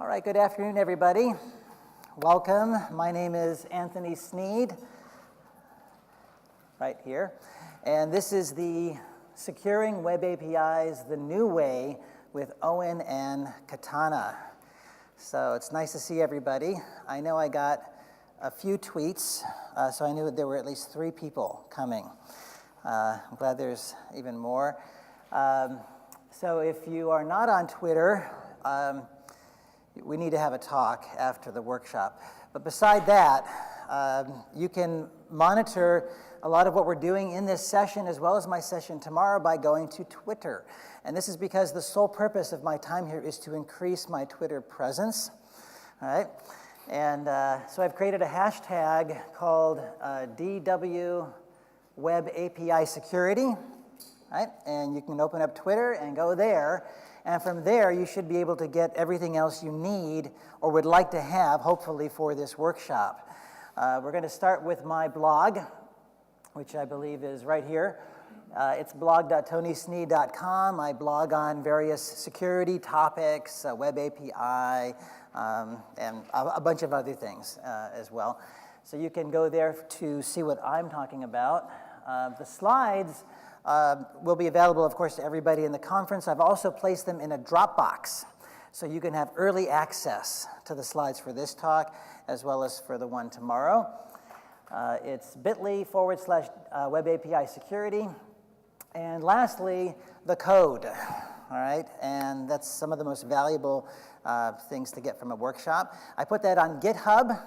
All right, good afternoon, everybody. Welcome. My name is Anthony Sneed, right here. And this is the Securing Web APIs the New Way with OWIN and Katana. So it's nice to see everybody. I know I got a few tweets, so I knew that there were at least 3 people coming. I'm glad there's even more. So if you are not on Twitter, we need to have a talk after the workshop. But beside that, you can monitor a lot of what we're doing in this session as well as my session tomorrow by going to Twitter. And this is because the sole purpose of my time here is to increase my Twitter presence. All right? And so I've created a hashtag called DW Web API Security. Right? And you can open up Twitter and go there. And from there, you should be able to get everything else you need or would like to have, hopefully, for this workshop. We're going to start with my blog, which I believe is right here. It's blog.tonysneed.com. I blog on various security topics, Web API, and a bunch of other things as well. So you can go there to see what I'm talking about. The slides will be available, of course, to everybody in the conference. I've also placed them in a Dropbox, so you can have early access to the slides for this talk, as well as for the one tomorrow. It's bit.ly/Web API Security. And lastly, the code, all right? And that's some of the most valuable things to get from a workshop. I put that on GitHub,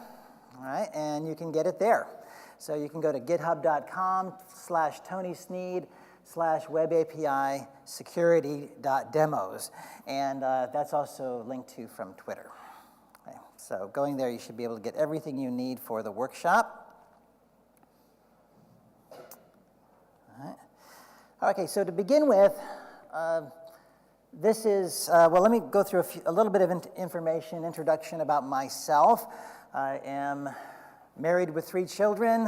all right? And you can get it there. So you can go to github.com/TonySneed/Web API Security.demos. And that's also linked to from Twitter. Okay, so going there, you should be able to get everything you need for the workshop. All right. Okay, so to begin with, this is, well, let me go through a little bit of introduction about myself. I am married with 3 children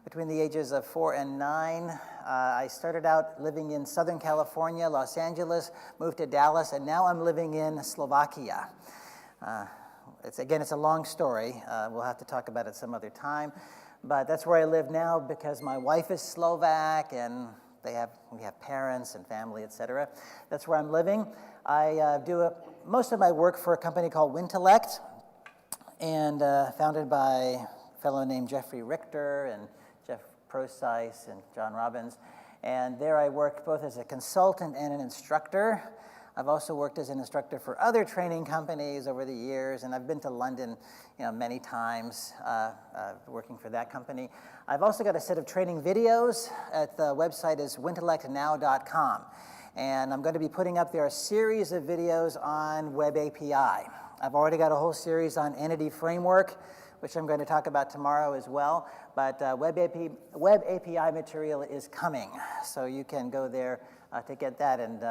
between the ages of 4 and 9. I started out living in Southern California, Los Angeles, moved to Dallas, and now I'm living in Slovakia. It's a long story. We'll have to talk about it some other time. But that's where I live now because my wife is Slovak, and we have parents and family, etc. That's where I'm living. I do most of my work for a company called Wintellect, and founded by a fellow named Jeffrey Richter and Jeff Procyse and John Robbins. And there I work both as a consultant and an instructor. I've also worked as an instructor for other training companies over the years, and I've been to London many times working for that company. I've also got a set of training videos. At the website is wintellectnow.com. And I'm going to be putting up there a series of videos on Web API. I've already got a whole series on Entity Framework, which I'm going to talk about tomorrow as well. But Web API material is coming, so you can go there to get that. And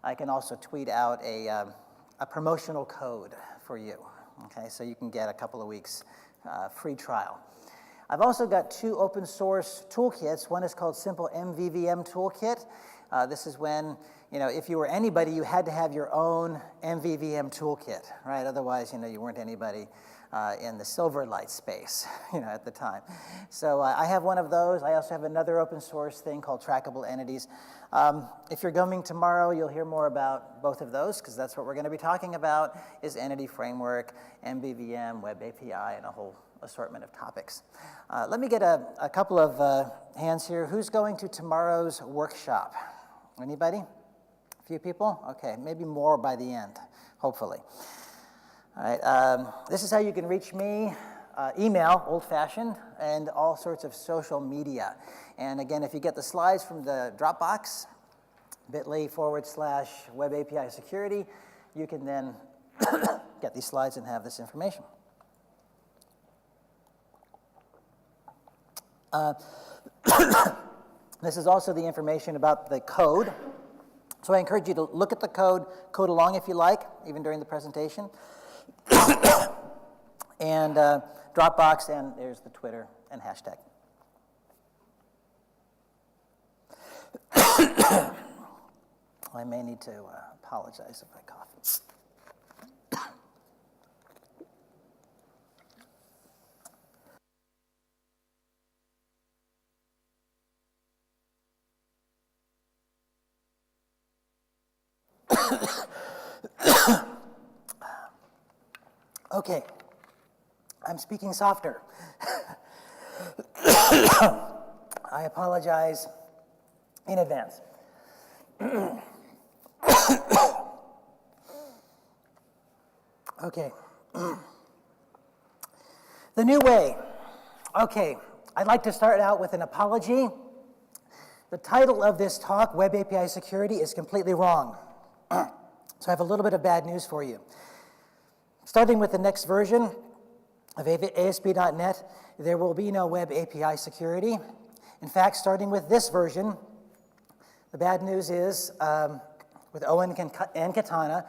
I can also tweet out a promotional code for you. Okay, so you can get a couple of weeks free trial. I've also got 2 open source toolkits. One is called Simple MVVM Toolkit. This is when, if you were anybody, you had to have your own MVVM toolkit, right? Otherwise, you weren't anybody in the Silverlight space, at the time. So I have one of those. I also have another open source thing called Trackable Entities. If you're coming tomorrow, you'll hear more about both of those, because that's what we're going to be talking about, is Entity Framework, MVVM, Web API, and a whole assortment of topics. Let me get a couple of hands here. Who's going to tomorrow's workshop? Anybody? A few people? Okay, maybe more by the end, hopefully. All right, this is how you can reach me. Email, old-fashioned, and all sorts of social media. And again, if you get the slides from the Dropbox, bit.ly/Web API Security, you can then get these slides and have this information. This is also the information about the code. So I encourage you to look at the code along if you like, even during the presentation. And Dropbox, and there's the Twitter and hashtag. I may need to apologize if I cough. Okay, I'm speaking softer. I apologize in advance. Okay. The new way. Okay, I'd like to start out with an apology. The title of this talk, Web API Security, is completely wrong. So I have a little bit of bad news for you. Starting with the next version of ASP.NET, there will be no Web API Security. In fact, starting with this version, the bad news is, with OWIN and Katana,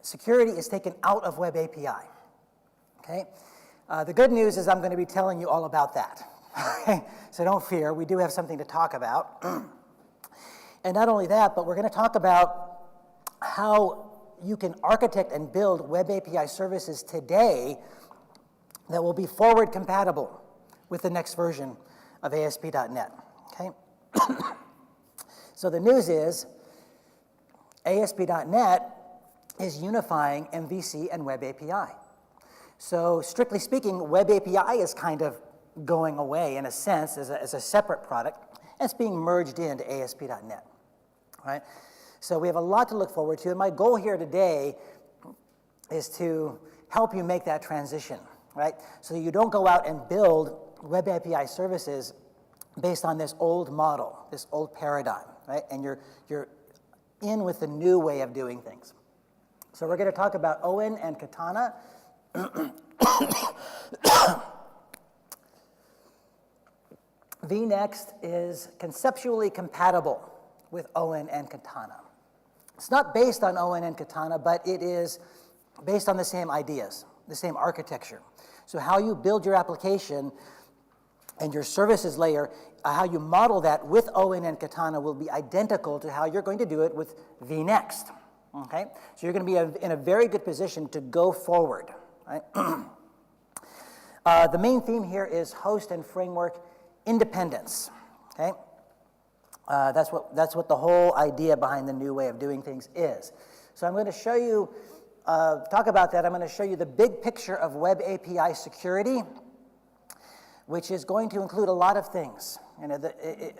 security is taken out of Web API. Okay? The good news is I'm going to be telling you all about that. Okay? So don't fear, we do have something to talk about. And not only that, but we're going to talk about how you can architect and build Web API services today that will be forward compatible with the next version of ASP.NET. Okay? So the news is ASP.NET is unifying MVC and Web API. So strictly speaking, Web API is kind of going away in a sense as a separate product, and it's being merged into ASP.NET. Right? So we have a lot to look forward to, and my goal here today is to help you make that transition, right? So you don't go out and build Web API services based on this old model, this old paradigm, right? And you're in with the new way of doing things. So we're going to talk about OWIN and Katana. vNext is conceptually compatible with OWIN and Katana. It's not based on OWIN and Katana, but it is based on the same ideas, the same architecture. So how you build your application and your services layer, how you model that with OWIN and Katana will be identical to how you're going to do it with vNext. Okay? So you're going to be in a very good position to go forward. Right? The main theme here is host and framework independence. Okay? That's what the whole idea behind the new way of doing things is. So I'm going to show you, talk about that. I'm going to show you the big picture of Web API security, which is going to include a lot of things. You know,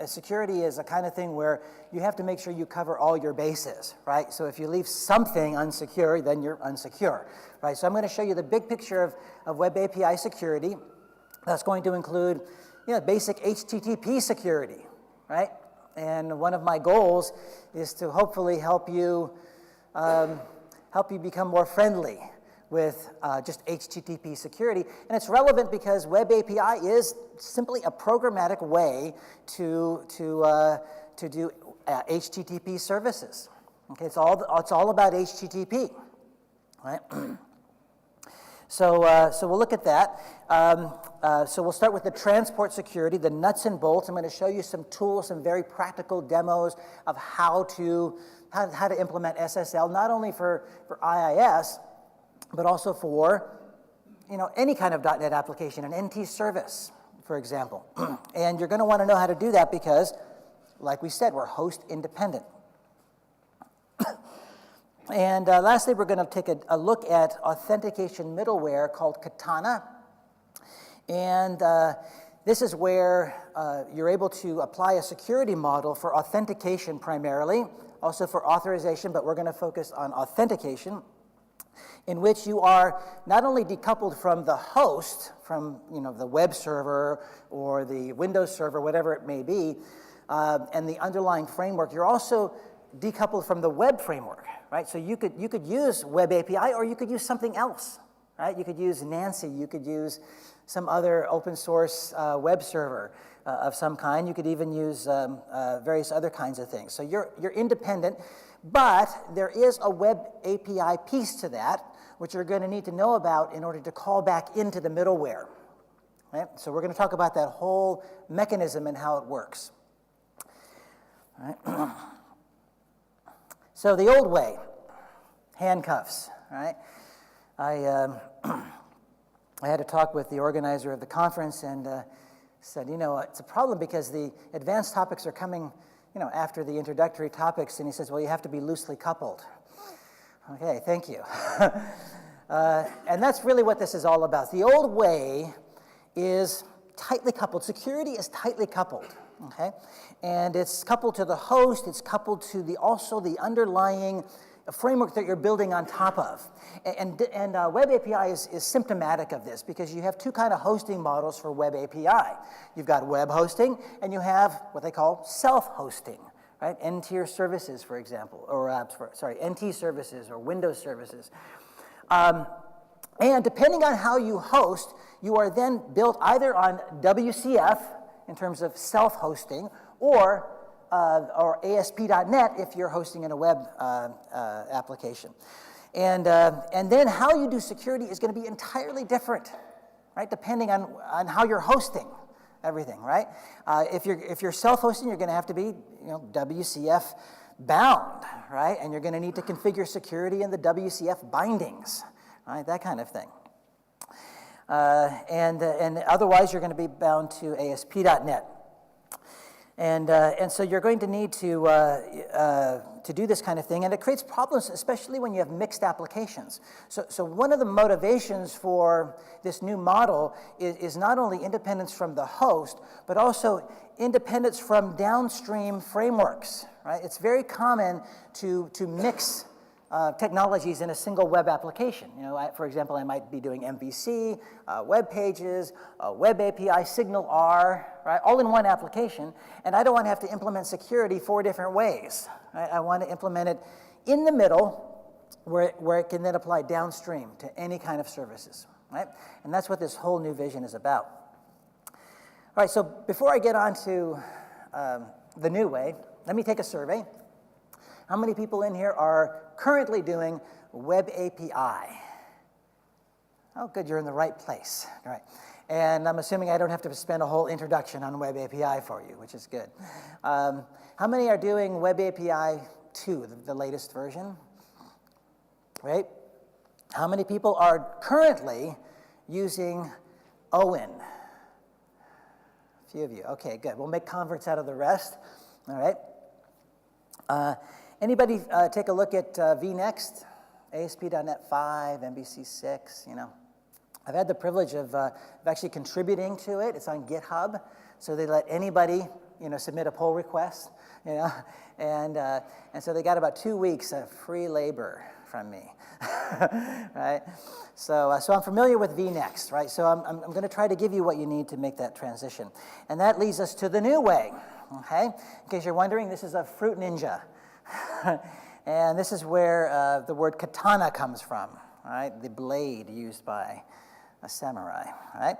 security is a kind of thing where you have to make sure you cover all your bases, right? So if you leave something unsecure, then you're unsecure, right? So I'm going to show you the big picture of Web API security. That's going to include, basic HTTP security, right? And one of my goals is to hopefully help you become more friendly with just HTTP security. And it's relevant because Web API is simply a programmatic way to do HTTP services. Okay, it's all about HTTP, right? So we'll look at that. So we'll start with the transport security, the nuts and bolts. I'm going to show you some tools, some very practical demos of how to implement SSL, not only for IIS, but also for any kind of .NET application, an NT service, for example. And you're going to want to know how to do that because, like we said, we're host independent. And lastly, we're going to take a look at authentication middleware called Katana. And this is where you're able to apply a security model for authentication primarily, also for authorization, but we're going to focus on authentication, in which you are not only decoupled from the host, from the web server or the Windows server, whatever it may be, and the underlying framework, you're also decoupled from the web framework, right? So you could use Web API or you could use something else, right? You could use Nancy, you could use some other open source web server of some kind. You could even use various other kinds of things. So you're independent, but there is a Web API piece to that, which you're going to need to know about in order to call back into the middleware. Right? So we're going to talk about that whole mechanism and how it works. All right? So the old way, handcuffs. Right? I had a talk with the organizer of the conference and said, it's a problem because the advanced topics are coming, after the introductory topics, and he says, well, you have to be loosely coupled. Okay, thank you. And that's really what this is all about. The old way is tightly coupled. Security is tightly coupled, okay? And it's coupled to the host. It's coupled to also the underlying framework that you're building on top of. And Web API is symptomatic of this because you have two kind of hosting models for Web API. You've got web hosting, and you have what they call self-hosting, right? N-tier services, for example, or NT services or Windows services. And depending on how you host, you are then built either on WCF in terms of self-hosting or ASP.NET if you're hosting in a web application. And then how you do security is going to be entirely different, right? Depending on how you're hosting everything, right? If you're self-hosting, you're going to have to be WCF bound, right? And you're going to need to configure security in the WCF bindings, right? That kind of thing. And otherwise, you're going to be bound to ASP.NET. And so you're going to need to do this kind of thing, and it creates problems, especially when you have mixed applications. So one of the motivations for this new model is not only independence from the host, but also independence from downstream frameworks, right? It's very common to mix technologies in a single web application. For example, I might be doing MVC, web pages, web API, Signal R, right, all in one application, and I don't want to have to implement security 4 different ways. Right? I want to implement it in the middle where it can then apply downstream to any kind of services, right? And that's what this whole new vision is about. All right, so before I get on to the new way, let me take a survey. How many people in here are currently doing Web API? Oh, good, you're in the right place. All right. And I'm assuming I don't have to spend a whole introduction on Web API for you, which is good. How many are doing Web API 2, the latest version? Right? How many people are currently using OWIN? A few of you. Okay, good. We'll make converts out of the rest. All right. Anybody take a look at vNext, ASP.NET 5, MVC 6, I've had the privilege of actually contributing to it. It's on GitHub, so they let anybody, submit a pull request, and so they got about 2 weeks of free labor from me, right? So I'm familiar with vNext, right? So I'm going to try to give you what you need to make that transition. And that leads us to the new way, okay? In case you're wondering, this is a Fruit Ninja. And this is where the word katana comes from, right? The blade used by a samurai, right?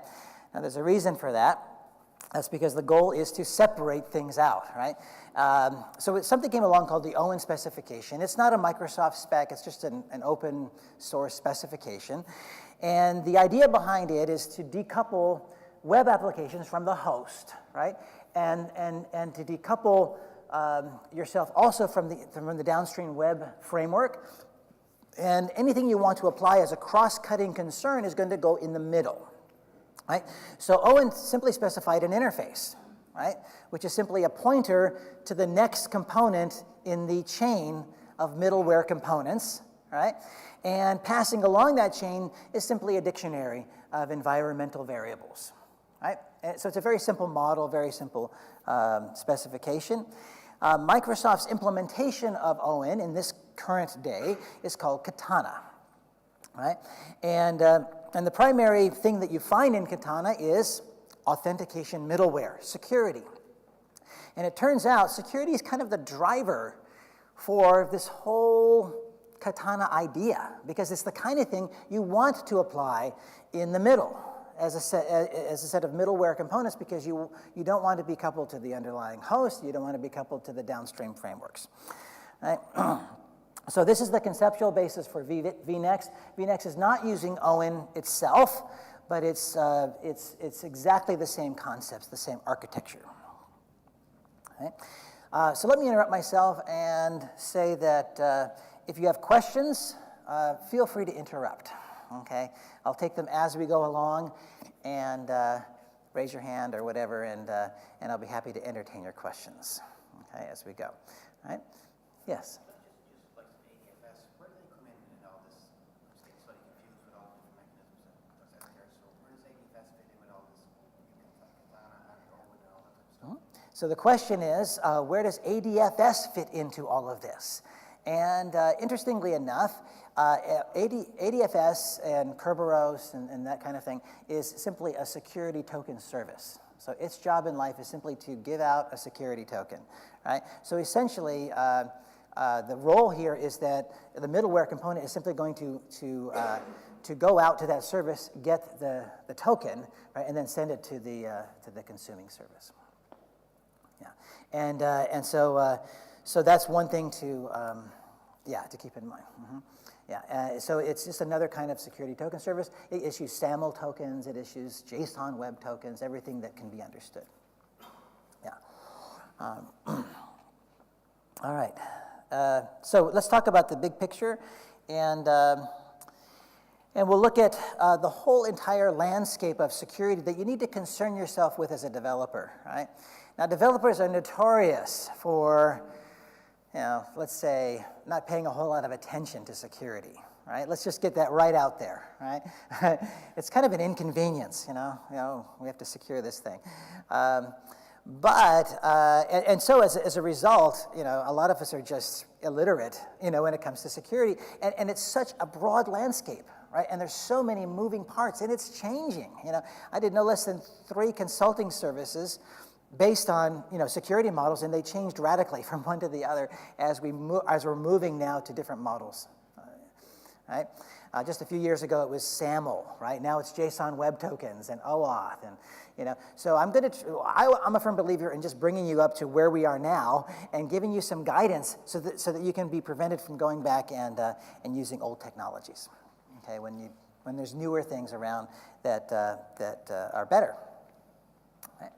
Now, there's a reason for that. That's because the goal is to separate things out, right? So something came along called the OWIN specification. It's not a Microsoft spec. It's just an open source specification. And the idea behind it is to decouple web applications from the host, right? And to decouple yourself also from the downstream web framework. And anything you want to apply as a cross-cutting concern is going to go in the middle, right? So OWIN simply specified an interface, right, which is simply a pointer to the next component in the chain of middleware components, right? And passing along that chain is simply a dictionary of environmental variables, right? And so it's a very simple model, very simple specification. Microsoft's implementation of OWIN in this current day is called Katana, right? And the primary thing that you find in Katana is authentication middleware, security. And it turns out security is kind of the driver for this whole Katana idea, because it's the kind of thing you want to apply in the middle as a set of middleware components, because you don't want to be coupled to the underlying host, you don't want to be coupled to the downstream frameworks. Right? So this is the conceptual basis for vNext. vNext is not using OWIN itself, but it's exactly the same concepts, the same architecture. Right? So let me interrupt myself and say that if you have questions, feel free to interrupt. Okay, I'll take them as we go along, and raise your hand or whatever, and I'll be happy to entertain your questions. Okay, as we go. All right? Yes. Just like ADFS, where do they come in all this? I'm getting slightly confused So the question is, where does ADFS fit into all of this? And interestingly enough, ADFS and Kerberos and that kind of thing is simply a security token service. So its job in life is simply to give out a security token, right? So essentially, the role here is that the middleware component is simply going to go out to that service, get the token, right, and then send it to the consuming service. Yeah, and so that's one thing to keep in mind. Mm-hmm. Yeah, so it's just another kind of security token service. It issues SAML tokens, it issues JSON web tokens, everything that can be understood. Yeah. All right. So let's talk about the big picture, and we'll look at the whole entire landscape of security that you need to concern yourself with as a developer, right? Now, developers are notorious for, let's say, not paying a whole lot of attention to security, right? Let's just get that right out there, right? It's kind of an inconvenience, we have to secure this thing. So as a result, a lot of us are just illiterate, when it comes to security, and it's such a broad landscape, right? And there's so many moving parts, and it's changing. I did no less than 3 consulting services based on security models, and they changed radically from one to the other as we're moving now to different models, right? Just a few years ago, it was SAML, right? Now it's JSON web tokens and OAuth, and So I'm a firm believer in just bringing you up to where we are now and giving you some guidance so that you can be prevented from going back and using old technologies. Okay, when there's newer things around that are better. Right.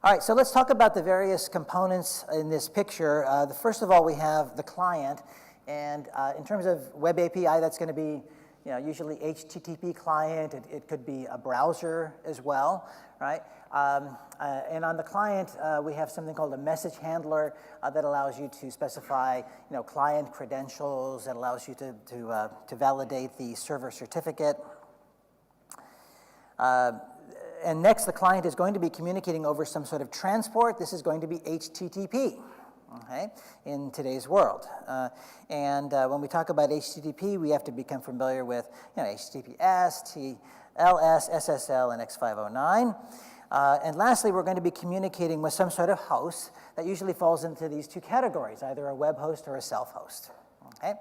All right, so let's talk about the various components in this picture. First of all, we have the client, and in terms of web API, that's going to be usually HTTP client. It could be a browser as well, right? And on the client, we have something called a message handler that allows you to specify, client credentials. That allows you to validate the server certificate. And next, the client is going to be communicating over some sort of transport. This is going to be HTTP. Okay, in today's world. When we talk about HTTP, we have to become familiar with HTTPS, TLS, SSL, and X509. And lastly, we're going to be communicating with some sort of host that usually falls into these 2 categories, either a web host or a self-host. Okay?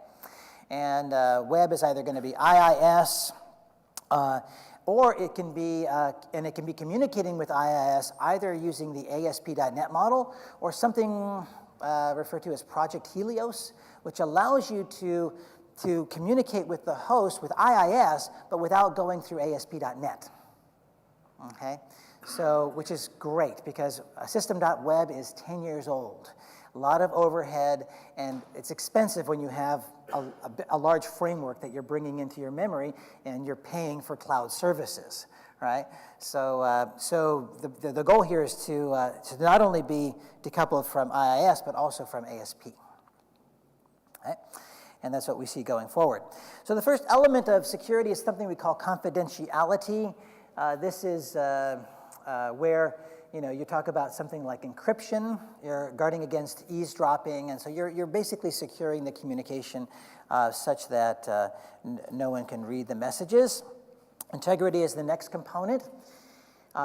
And web is either going to be IIS, or it can be, communicating with IIS either using the ASP.NET model or something referred to as Project Helios, which allows you to communicate with the host with IIS, but without going through ASP.NET. Okay, so which is great because system.web is 10 years old. A lot of overhead, and it's expensive when you have a large framework that you're bringing into your memory and you're paying for cloud services, right? So, the goal here is to not only be decoupled from IIS, but also from ASP, right? And that's what we see going forward. So the first element of security is something we call confidentiality. This is where you talk about something like encryption. You're guarding against eavesdropping, and so you're basically securing the communication such that no one can read the messages. Integrity is the next component.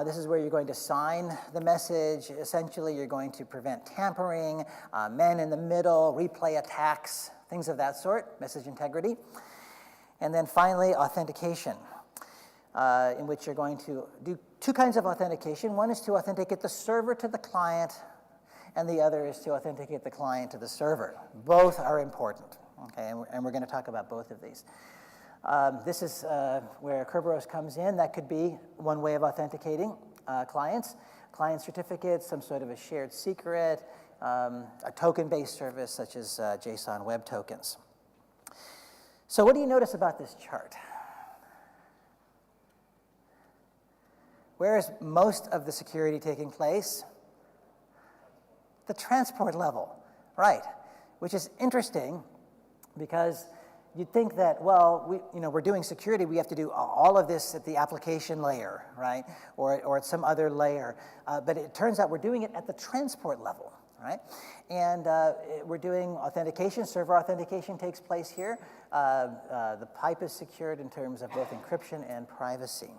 This is where you're going to sign the message. Essentially, you're going to prevent tampering, man in the middle, replay attacks, things of that sort, message integrity. And then finally, authentication, in which you're going to do 2 kinds of authentication. One is to authenticate the server to the client, and the other is to authenticate the client to the server. Both are important, okay, and we're going to talk about both of these. This is where Kerberos comes in. That could be one way of authenticating clients. Client certificates, some sort of a shared secret, a token-based service such as JSON web tokens. So what do you notice about this chart? Where is most of the security taking place? The transport level, right? Which is interesting because you'd think that, well, we're doing security, we have to do all of this at the application layer, right? Or at some other layer. But it turns out we're doing it at the transport level, right? And we're doing authentication, server authentication takes place here. The pipe is secured in terms of both encryption and privacy,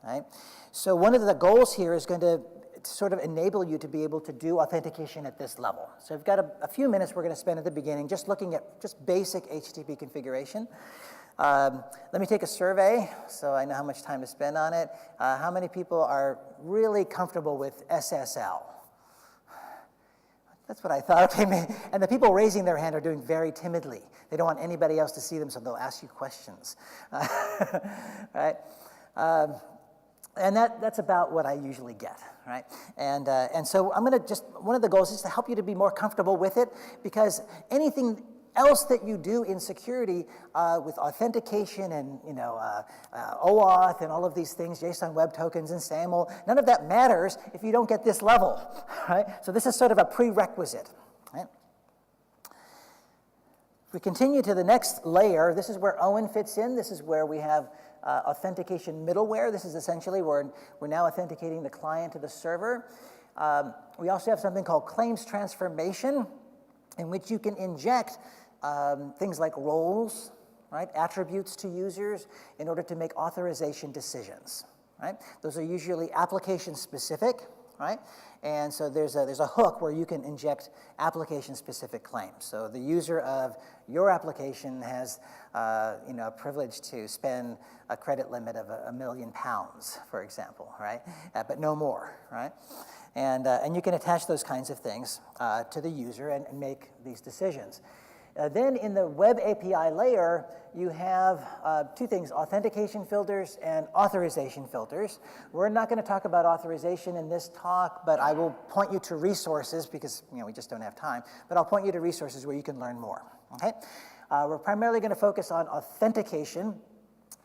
right? So one of the goals here is going to sort of enable you to be able to do authentication at this level. So we've got a few minutes we're going to spend at the beginning just looking at just basic HTTP configuration. Let me take a survey so I know how much time to spend on it. How many people are really comfortable with SSL? That's what I thought. Okay, and the people raising their hand are doing very timidly. They don't want anybody else to see them, so they'll ask you questions. Right? And that's about what I usually get, right? And so I'm going to one of the goals is to help you to be more comfortable with it, because anything else that you do in security with authentication and Oauth and all of these things, JSON Web Tokens and SAML, none of that matters if you don't get this level, right? So this is sort of a prerequisite, right? If we continue to the next layer, this is where OWIN fits in. This is where we have Authentication Middleware. This is essentially where we're now authenticating the client to the server. We also have something called claims transformation, in which you can inject things like roles, right, attributes to users in order to make authorization decisions, right? Those are usually application specific, right? And so there's a hook where you can inject application-specific claims. So the user of your application has a privilege to spend a credit limit of £1 million, for example, right? But no more, right? And you can attach those kinds of things to the user and make these decisions. Then in the web API layer, you have two things, authentication filters and authorization filters. We're not going to talk about authorization in this talk, but I will point you to resources because we just don't have time. But I'll point you to resources where you can learn more. Okay? We're primarily going to focus on authentication,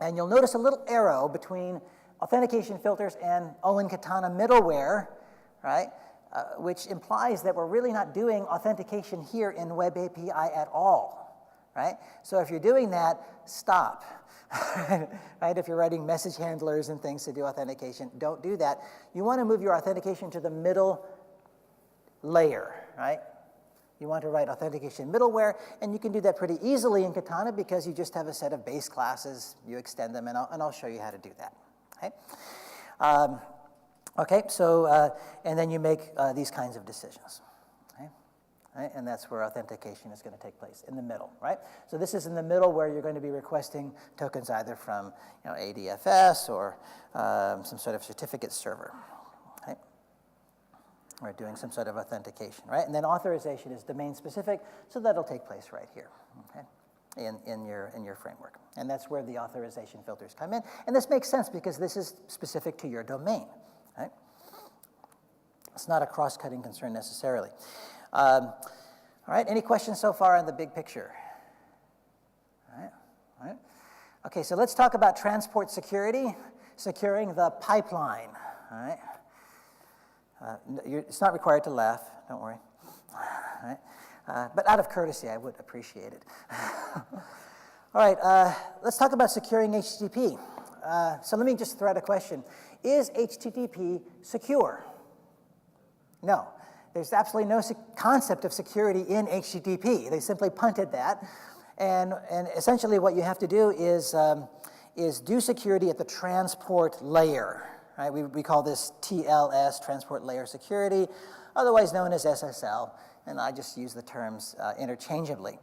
and you'll notice a little arrow between authentication filters and OWIN Katana middleware, right? Which implies that we're really not doing authentication here in Web API at all, right? So if you're doing that, stop, right? If you're writing message handlers and things to do authentication, don't do that. You want to move your authentication to the middle layer, right? You want to write authentication middleware, and you can do that pretty easily in Katana because you just have a set of base classes, you extend them, and I'll show you how to do that, okay? Okay, so, and then you make these kinds of decisions, okay? Right? And that's where authentication is going to take place, in the middle, right? So this is in the middle where you're going to be requesting tokens either from ADFS or some sort of certificate server, okay? Or doing some sort of authentication, right? And then authorization is domain-specific, so that'll take place right here, okay? In your framework. And that's where the authorization filters come in. And this makes sense because this is specific to your domain. Right? It's not a cross-cutting concern necessarily. All right, any questions so far on the big picture? All right. Okay, so let's talk about transport security, securing the pipeline. All right. It's not required to laugh, don't worry. All right. But out of courtesy, I would appreciate it. All right, let's talk about securing HTTP. So let me just throw out a question. Is HTTP secure? No. There's absolutely no concept of security in HTTP. They simply punted that. And essentially what you have to do is do security at the transport layer. Right? We call this TLS, Transport Layer Security, otherwise known as SSL. And I just use the terms interchangeably.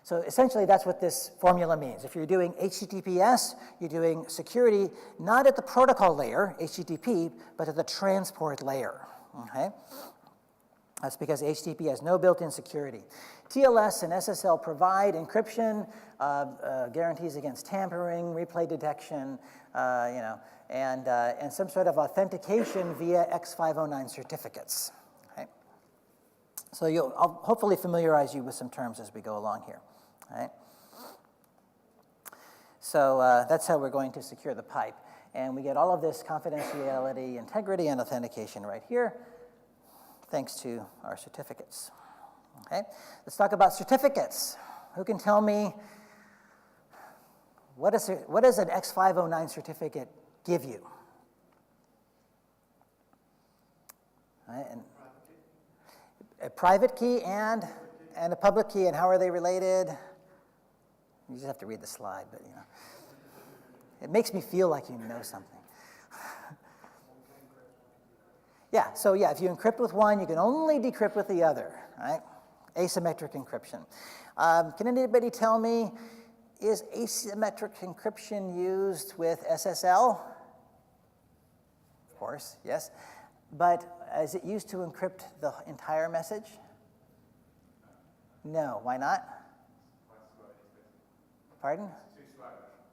So essentially, that's what this formula means. If you're doing HTTPS, you're doing security not at the protocol layer, HTTP, but at the transport layer, okay? That's because HTTP has no built-in security. TLS and SSL provide encryption, guarantees against tampering, replay detection, and some sort of authentication via X509 certificates, okay? So I'll hopefully familiarize you with some terms as we go along here. Right? So that's how we're going to secure the pipe. And we get all of this confidentiality, integrity, and authentication right here, thanks to our certificates. Okay? Let's talk about certificates. Who can tell me what does an X509 certificate give you? Right, and a private key and a public key, and how are they related? You just have to read the slide, but it makes me feel like you know something. Yeah, so yeah, if you encrypt with one, you can only decrypt with the other, right? Asymmetric encryption. Can anybody tell me, is asymmetric encryption used with SSL? Of course, yes. But is it used to encrypt the entire message? No, why not? Pardon?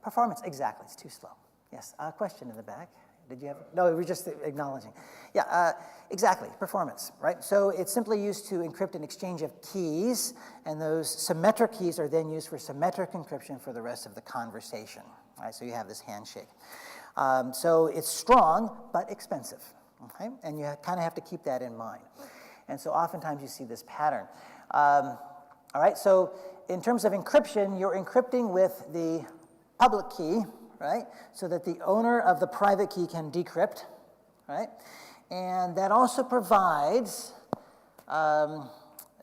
Performance, exactly, it's too slow. Yes, a question in the back. Did you have? No, we were just acknowledging. Yeah, exactly, performance, right? So it's simply used to encrypt an exchange of keys, and those symmetric keys are then used for symmetric encryption for the rest of the conversation, right? So you have this handshake. So it's strong, but expensive, okay? And you kind of have to keep that in mind. And so oftentimes you see this pattern. All right, so in terms of encryption, you're encrypting with the public key, right? So that the owner of the private key can decrypt, right? And that also provides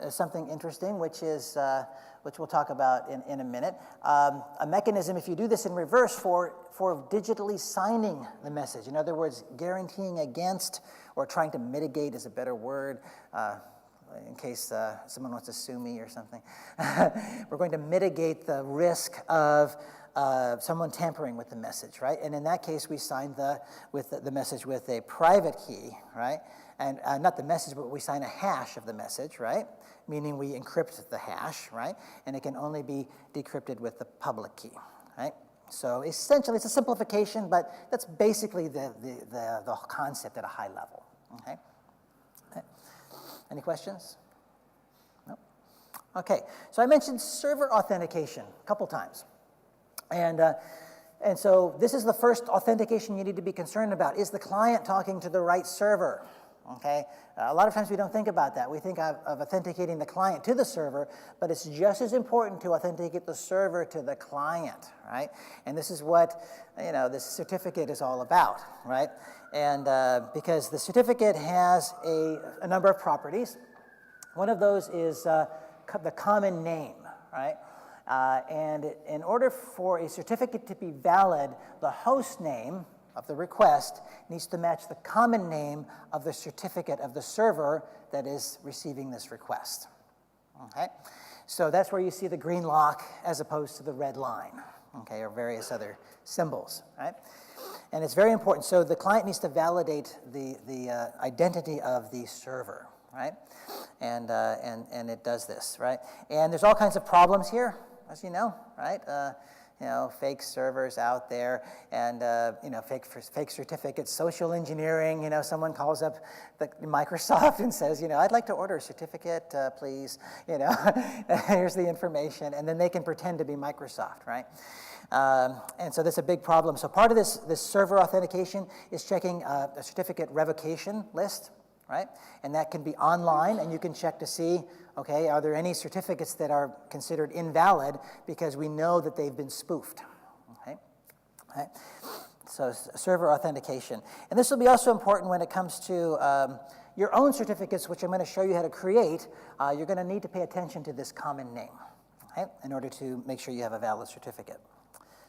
something interesting, which we'll talk about in a minute, a mechanism, if you do this in reverse, for digitally signing the message. In other words, guaranteeing against, or trying to mitigate is a better word, in case someone wants to sue me or something. We're going to mitigate the risk of someone tampering with the message, right? And in that case, we sign the message with a private key, right? And not the message, but we sign a hash of the message, right? Meaning we encrypt the hash, right? And it can only be decrypted with the public key, right? So essentially, it's a simplification, but that's basically the concept at a high level, okay? Any questions? No? Okay, so I mentioned server authentication a couple times. And so this is the first authentication you need to be concerned about. Is the client talking to the right server? Okay, a lot of times we don't think about that. We think of authenticating the client to the server, but it's just as important to authenticate the server to the client, right? And this is what, this certificate is all about, right? And because the certificate has a number of properties. One of those is the common name, right? And in order for a certificate to be valid, the host name of the request needs to match the common name of the certificate of the server that is receiving this request. Okay? So that's where you see the green lock as opposed to the red line, okay, or various other symbols, right? And it's very important. So the client needs to validate the identity of the server, right? And it does this, right? And there's all kinds of problems here, as you know, right? Fake servers out there, and fake certificates, social engineering. Someone calls up Microsoft and says, I'd like to order a certificate, please. Here's the information, and then they can pretend to be Microsoft, right? And so that's a big problem. So part of this server authentication is checking a certificate revocation list, right? And that can be online, and you can check to see, okay, are there any certificates that are considered invalid because we know that they've been spoofed, okay? All right. So server authentication. And this will be also important when it comes to your own certificates, which I'm going to show you how to create. You're going to need to pay attention to this common name, okay, in order to make sure you have a valid certificate.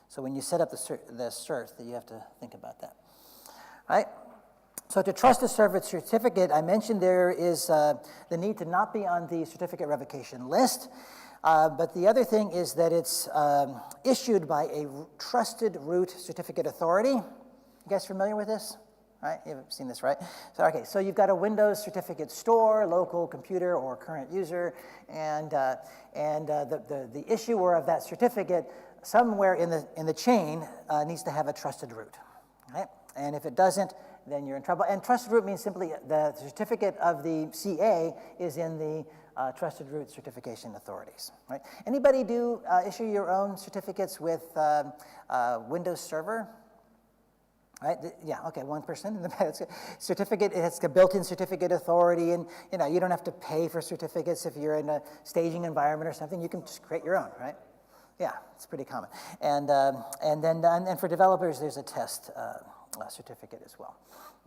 So when you set up the cert, you have to think about that, all right? So to trust a server certificate, I mentioned there is the need to not be on the certificate revocation list. But the other thing is that it's issued by a trusted root certificate authority. You guys familiar with this? Right? You've seen this, right? So, okay, so you've got a Windows certificate store, local computer, or current user, and the issuer of that certificate somewhere in the chain needs to have a trusted root. Right? And if it doesn't, then you're in trouble. And trusted root means simply the certificate of the CA is in the trusted root certification authorities. Right? Anybody issue your own certificates with Windows Server? Right? Yeah, okay, one person in the back. Certificate, it has a built-in certificate authority, and you don't have to pay for certificates if you're in a staging environment or something. You can just create your own, right? Yeah, it's pretty common. And then for developers, there's a test certificate as well,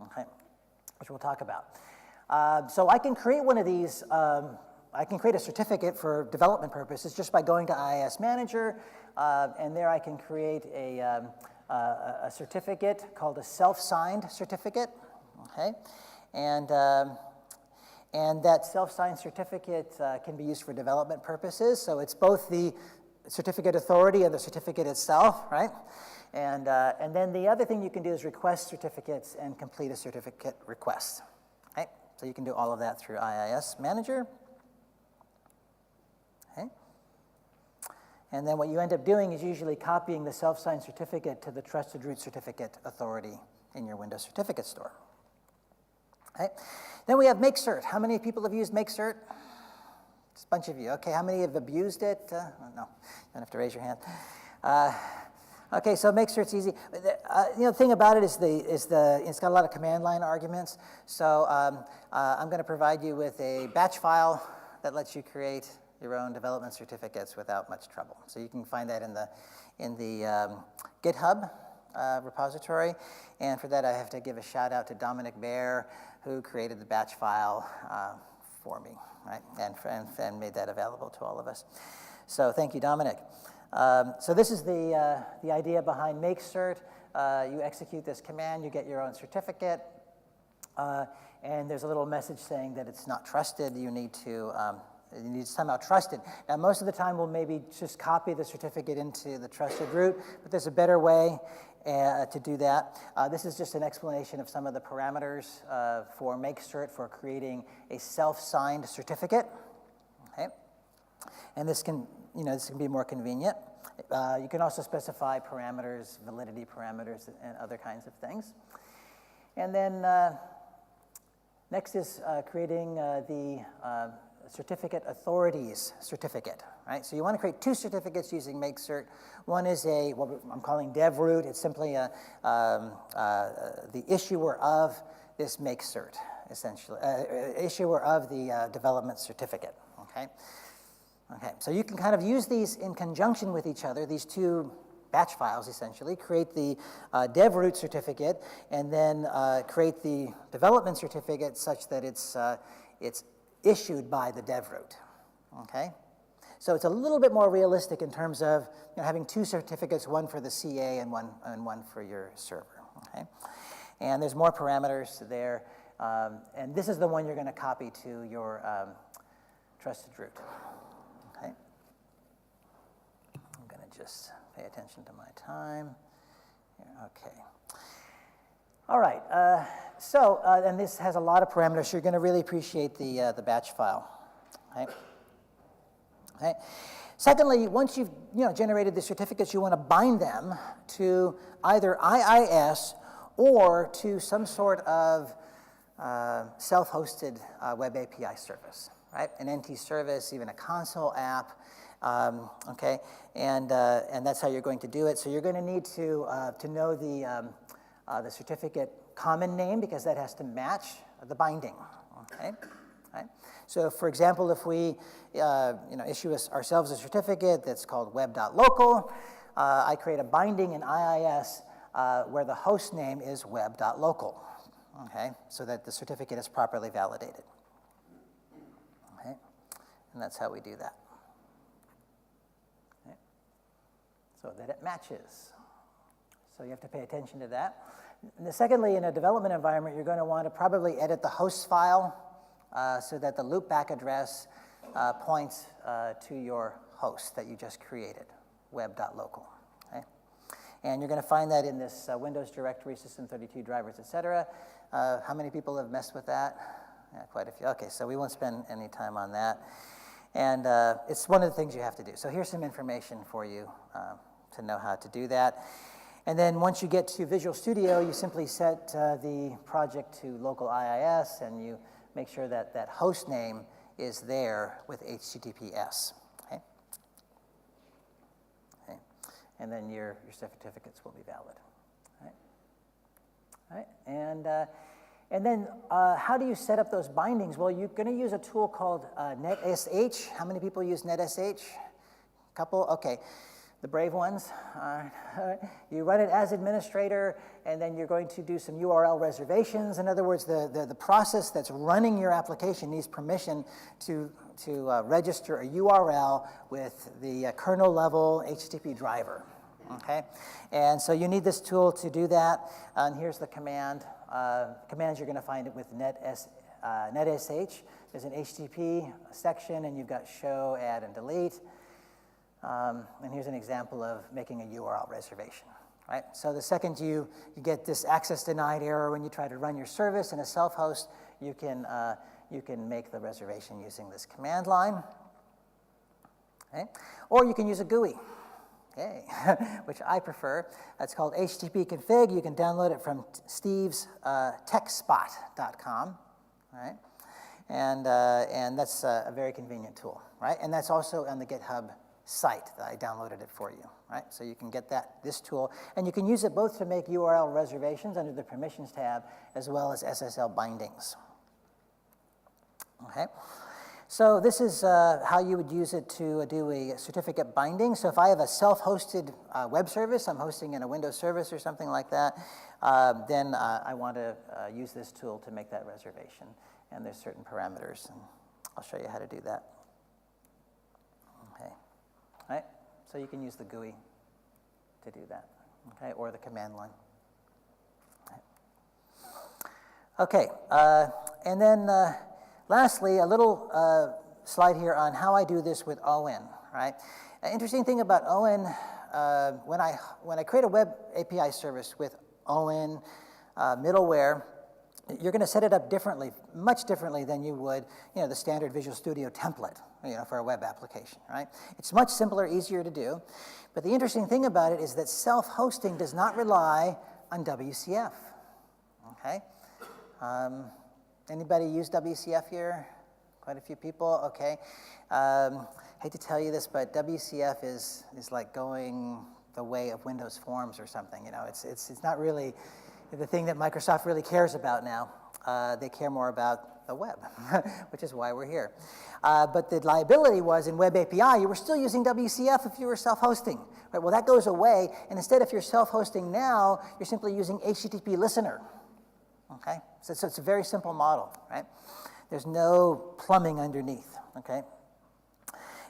okay, which we'll talk about. So I can create one of these. I can create a certificate for development purposes just by going to IIS Manager, and there I can create a certificate called a self-signed certificate, okay? And that self-signed certificate can be used for development purposes, so it's both the certificate authority and the certificate itself, right? And then the other thing you can do is request certificates and complete a certificate request, right? So you can do all of that through IIS Manager. Okay. And then what you end up doing is usually copying the self-signed certificate to the Trusted Root Certificate Authority in your Windows Certificate Store. Okay. Then we have Make Cert. How many people have used Make Cert? Just a bunch of you. Okay, how many have abused it? No, you don't have to raise your hand. Okay, so Make Cert's easy. The thing about it is it's got a lot of command line arguments. So I'm going to provide you with a batch file that lets you create your own development certificates without much trouble. So you can find that in the GitHub repository. And for that, I have to give a shout out to Dominic Baer, who created the batch file for me, right? And made that available to all of us. So thank you, Dominic. So this is the idea behind Make Cert. You execute this command, you get your own certificate, and there's a little message saying that it's not trusted. You need to somehow trust it. Now, most of the time, we'll maybe just copy the certificate into the trusted root, but there's a better way to do that. This is just an explanation of some of the parameters for Make Cert for creating a self-signed certificate. Okay, and this can be more convenient. You can also specify parameters, validity parameters, and other kinds of things. And then next is creating the certificate authorities certificate, right? So you want to create two certificates using Make Cert. One is what I'm calling DevRoot. It's simply the issuer of this Make Cert, essentially, issuer of the development certificate, okay? Okay, so you can kind of use these in conjunction with each other, these two batch files, essentially, create the DevRoot certificate, and then create the development certificate such that it's issued by the DevRoot, okay? So it's a little bit more realistic in terms of having two certificates, one for the CA and one for your server, okay? And there's more parameters there, and this is the one you're going to copy to your trusted root, okay? I'm going to just pay attention to my time. Here, okay. All right, and this has a lot of parameters, so you're going to really appreciate the batch file. Okay. Okay. Secondly, once you've generated the certificates, you want to bind them to either IIS or to some sort of self-hosted web API service, right? An NT service, even a console app. Okay, and that's how you're going to do it. So you're going to need to know the certificate common name, because that has to match the binding, okay? Right? So for example, if we issue ourselves a certificate that's called web.local, I create a binding in IIS where the host name is web.local, okay? So that the certificate is properly validated, okay? And that's how we do that, okay? So that it matches. So you have to pay attention to that. And secondly, in a development environment, you're going to want to probably edit the host file so that the loopback address points to your host that you just created, web.local. Okay? And you're going to find that in this Windows directory, System32 drivers, etc. How many people have messed with that? Yeah, quite a few. Okay, so we won't spend any time on that. And it's one of the things you have to do. So here's some information for you to know how to do that. And then once you get to Visual Studio, you simply set the project to local IIS, and you make sure that that host name is there with HTTPS. Okay? Okay. And then your certificates will be valid. All right? All right. And then how do you set up those bindings? Well, you're going to use a tool called NetSH. How many people use NetSH? A couple? Okay. the brave ones. You run it as administrator, and then you're going to do some URL reservations. In other words, the process that's running your application needs permission to register a URL with the kernel level HTTP driver. Okay, and so you need this tool to do that. And here's the command. Commands you're going to find it with netsh. There's an HTTP section, and you've got show, add, and delete. And here's an example of making a URL reservation. Right. So the second you get this access denied error when you try to run your service in a self-host, you can make the reservation using this command line. Okay. Or you can use a GUI. Okay, which I prefer. It's called HTTP config. You can download it from Steve's techspot.com, right? And that's a very convenient tool, right? And that's also on the GitHub site that I downloaded it for you, right? So you can get this tool, and you can use it both to make URL reservations under the permissions tab, as well as SSL bindings. Okay. So this is how you would use it to do a certificate binding. So if I have a self-hosted web service, I'm hosting in a Windows service or something like that, then I want to use this tool to make that reservation. And there's certain parameters, and I'll show you how to do that. Okay, all right. So you can use the GUI to do that, okay, or the command line. Okay, and then lastly, a little slide here on how I do this with OWIN, right? An interesting thing about OWIN, when I create a web API service with OWIN middleware, you're going to set it up differently, much differently than you would, the standard Visual Studio template, for a web application, right? It's much simpler, easier to do. But the interesting thing about it is that self-hosting does not rely on WCF, okay? Anybody use WCF here? Quite a few people, okay. Hate to tell you this, but WCF is like going the way of Windows Forms or something, It's not really the thing that Microsoft really cares about now. They care more about the web, which is why we're here. But the liability was in Web API, you were still using WCF if you were self-hosting. Right? Well, that goes away, and instead, if you're self-hosting now, you're simply using HTTP listener. Okay, so it's a very simple model, right? There's no plumbing underneath, okay?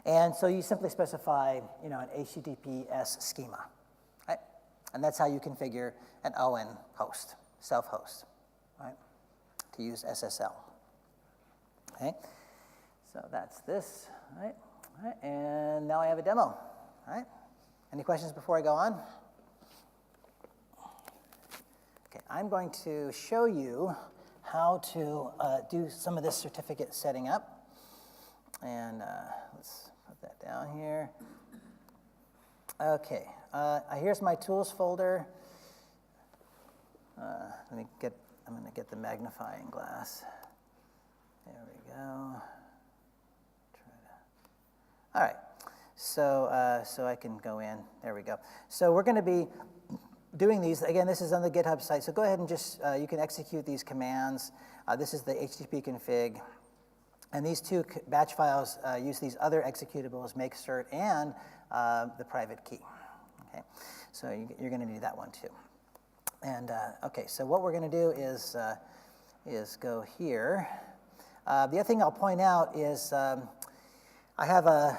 And so you simply specify, an HTTPS schema, right? And that's how you configure an OWIN host, self-host, right? To use SSL, okay? So that's this, right? All right? And now I have a demo, all right? Any questions before I go on? Okay, I'm going to show you how to do some of this certificate setting up. And let's put that down here. Okay, here's my tools folder. I'm going to get the magnifying glass. There we go. All right, so I can go in. There we go. So we're going to be doing these. Again, this is on the GitHub site, so go ahead and just, you can execute these commands. This is the HTTP config. And these two batch files use these other executables, make cert and the private key. Okay, so you're going to need that one too. And okay, so what we're going to do is go here. The other thing I'll point out is I have a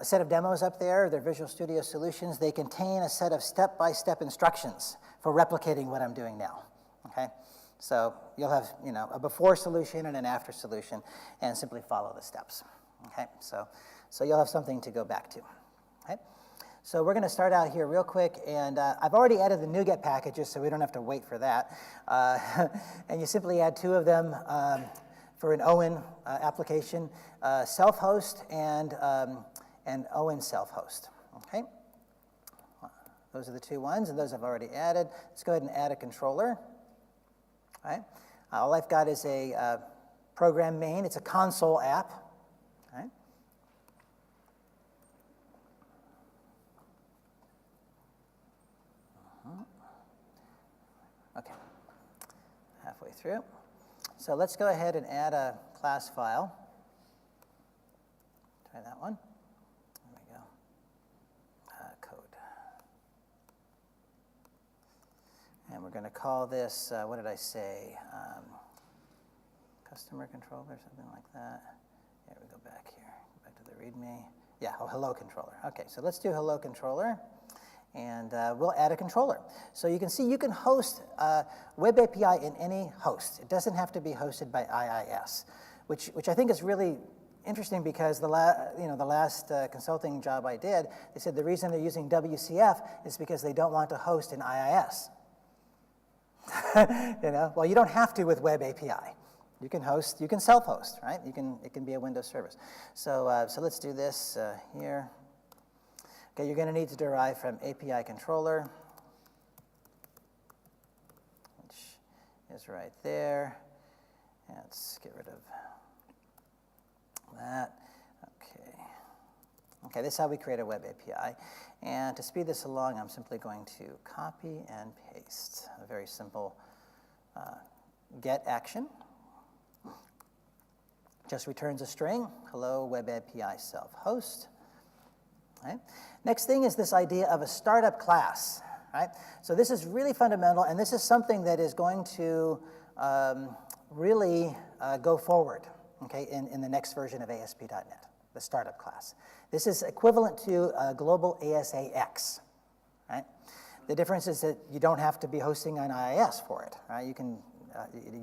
set of demos up there. They're Visual Studio solutions. They contain a set of step-by-step instructions for replicating what I'm doing now. Okay, so you'll have a before solution and an after solution, and simply follow the steps. Okay, so you'll have something to go back to. Okay, so we're going to start out here real quick, and I've already added the NuGet packages, so we don't have to wait for that. And you simply add two of them. For an OWIN application, self-host and OWIN self-host, okay? Those are the two ones, and those I've already added. Let's go ahead and add a controller, all right? All I've got is a program main. It's a console app, all right? Okay, halfway through. So let's go ahead and add a class file. Try that one. There we go. going to call this, what did I say? Customer controller, something like that. Here we go back here, back to the README. Yeah, oh, hello controller. Okay, so let's do hello controller, and we'll add a controller. So you can see you can host Web API in any host. It doesn't have to be hosted by IIS, which I think is really interesting because the last consulting job I did, they said the reason they're using WCF is because they don't want to host in IIS. Well, you don't have to with Web API. You can host, you can self-host, right? It can be a Windows service. So let's do this here. Okay, you're going to need to derive from API controller, which is right there. Let's get rid of that. Okay, this is how we create a Web API. And to speed this along, I'm simply going to copy and paste a very simple get action. Just returns a string, hello Web API self-host. Right? Next thing is this idea of a startup class. Right? So this is really fundamental, and this is something that is going to really go forward, okay, in the next version of ASP.NET, the startup class. This is equivalent to global ASAX. Right? The difference is that you don't have to be hosting on IIS for it. Right? You can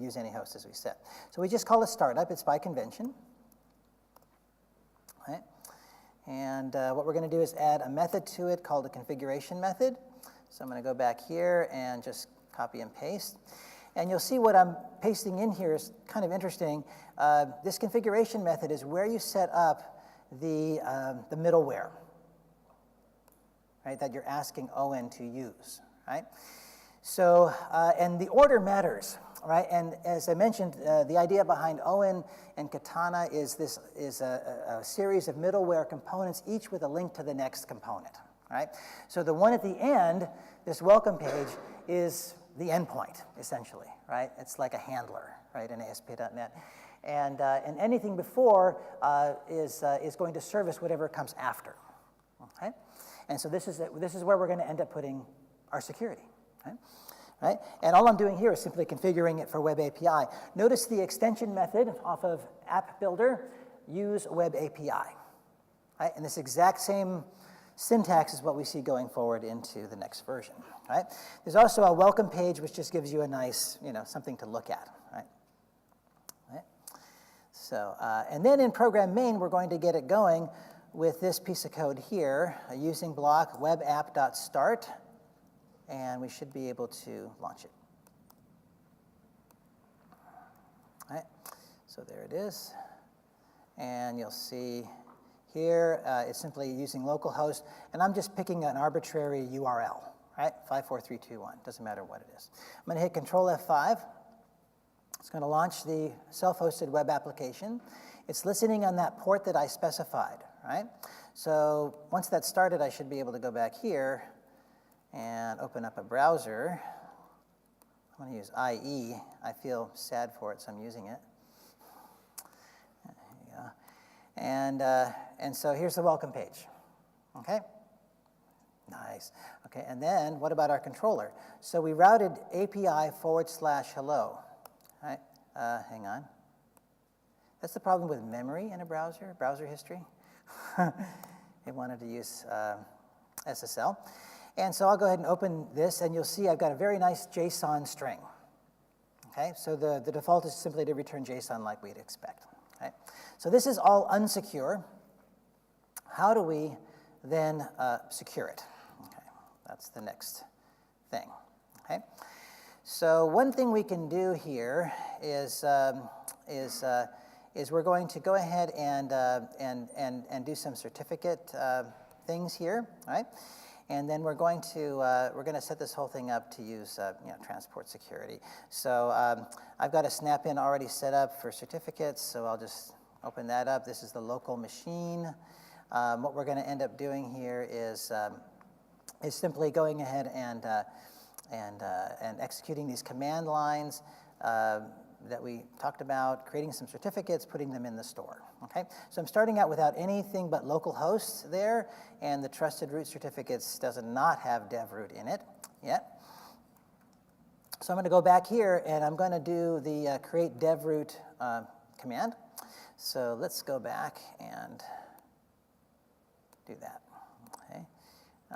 use any host, as we said. So we just call it startup. It's by convention. Right? And what we're going to do is add a method to it called a configuration method. So I'm going to go back here and just copy and paste. And you'll see what I'm pasting in here is kind of interesting. This configuration method is where you set up the middleware, right, that you're asking OWIN to use. Right? So, and the order matters. Right, and as I mentioned, the idea behind OWIN and Katana is a series of middleware components, each with a link to the next component. Right, so the one at the end, this welcome page, is the endpoint essentially. Right, it's like a handler, right, in ASP.NET, and anything before is going to service whatever comes after. Okay, and so this is where we're going to end up putting our security. Right? Right? And all I'm doing here is simply configuring it for Web API. Notice the extension method off of App Builder, use Web API. Right? And this exact same syntax is what we see going forward into the next version. Right? There's also a welcome page, which just gives you a nice, something to look at. Right? Right? So, and then in program main, we're going to get it going with this piece of code here, using block webapp.start. And we should be able to launch it. All right, so there it is. And you'll see here, it's simply using localhost. And I'm just picking an arbitrary URL, right? 54321, doesn't matter what it is. I'm going to hit Control F5. It's going to launch the self-hosted web application. It's listening on that port that I specified, right? So once that's started, I should be able to go back here and open up a browser. I'm going to use IE. I feel sad for it, so I'm using it. There you go. And so here's the welcome page. Okay? Nice. Okay, and then what about our controller? So we routed API/hello. Right? Hang on. That's the problem with memory in a browser history. It wanted to use SSL. And so I'll go ahead and open this, and you'll see I've got a very nice JSON string. Okay, so the default is simply to return JSON like we'd expect. Okay? So this is all unsecure. How do we then secure it? Okay, that's the next thing. Okay, so one thing we can do here is we're going to go ahead and do some certificate things here, right? And then we're going to set this whole thing up to use transport security. So I've got a snap-in already set up for certificates, so I'll just open that up. This is the local machine. What we're going to end up doing here is simply going ahead and executing these command lines that we talked about, creating some certificates, putting them in the store. Okay, so I'm starting out without anything but local hosts there, and the trusted root certificates does not have dev root in it yet. So I'm going to go back here, and I'm going to do the create dev root command. So let's go back and do that. Okay.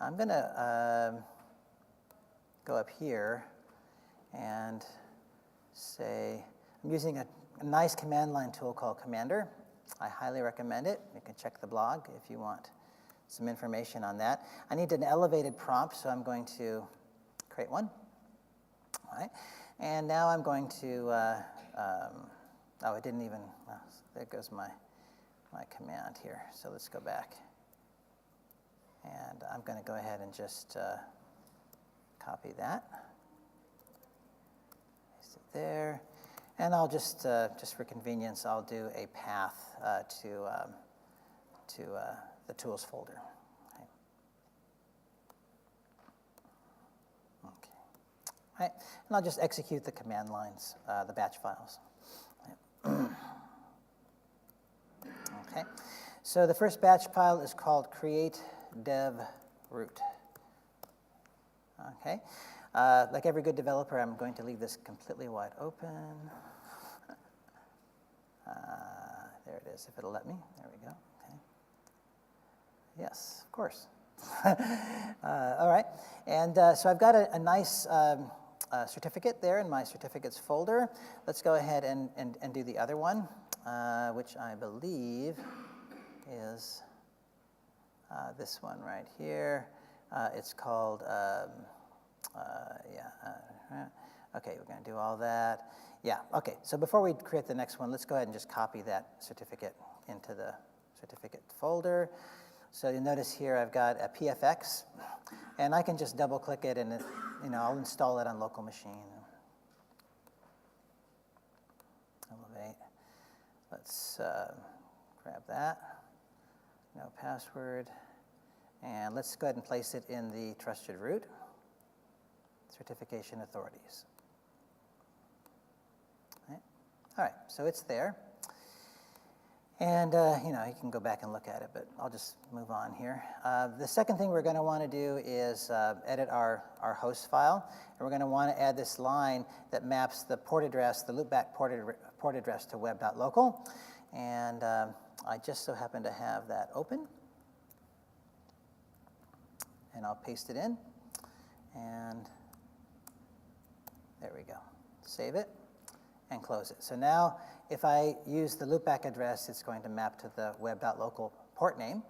I'm going to go up here and say, I'm using a nice command line tool called Commander. I highly recommend it. You can check the blog if you want some information on that. I need an elevated prompt, so I'm going to create one. All right. And now I'm going to, oh, it didn't even, well, there goes my command here. So let's go back. And I'm going to go ahead and just copy that. Paste it there. And I'll just for convenience, I'll do a path to the tools folder. Okay. Okay. All right. And I'll just execute the command lines, the batch files. Okay. So the first batch file is called create dev root. Okay. Like every good developer, I'm going to leave this completely wide open. There it is, if it'll let me. There we go. Okay. Yes, of course. All right. And so I've got a nice certificate there in my certificates folder. Let's go ahead and do the other one, which I believe is this one right here. It's called, okay, we're going to do all that. Yeah, okay, so before we create the next one, let's go ahead and just copy that certificate into the certificate folder. So you'll notice here I've got a PFX, and I can just double click it and it, I'll install it on local machine. Elevate. Let's grab that. No password. And let's go ahead and place it in the trusted root. Certification authorities. All right, so it's there. And, you can go back and look at it, but I'll just move on here. The second thing we're going to want to do is edit our host file. And we're going to want to add this line that maps the port address, the loopback port address to web.local. And I just so happen to have that open. And I'll paste it in. And there we go. Save it and close it. So now if I use the loopback address, it's going to map to the web.local port name,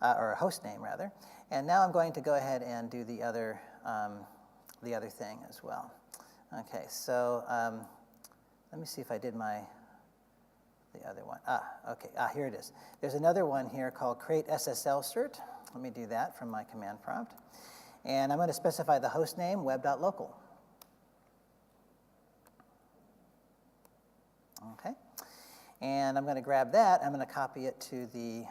or host name rather. And now I'm going to go ahead and do the other thing as well. Okay, so let me see if I did the other one. Okay, here it is. There's another one here called create Ssl Cert. Let me do that from my command prompt. And I'm going to specify the host name, web.local. Okay, and I'm going to grab that. I'm going to copy it to the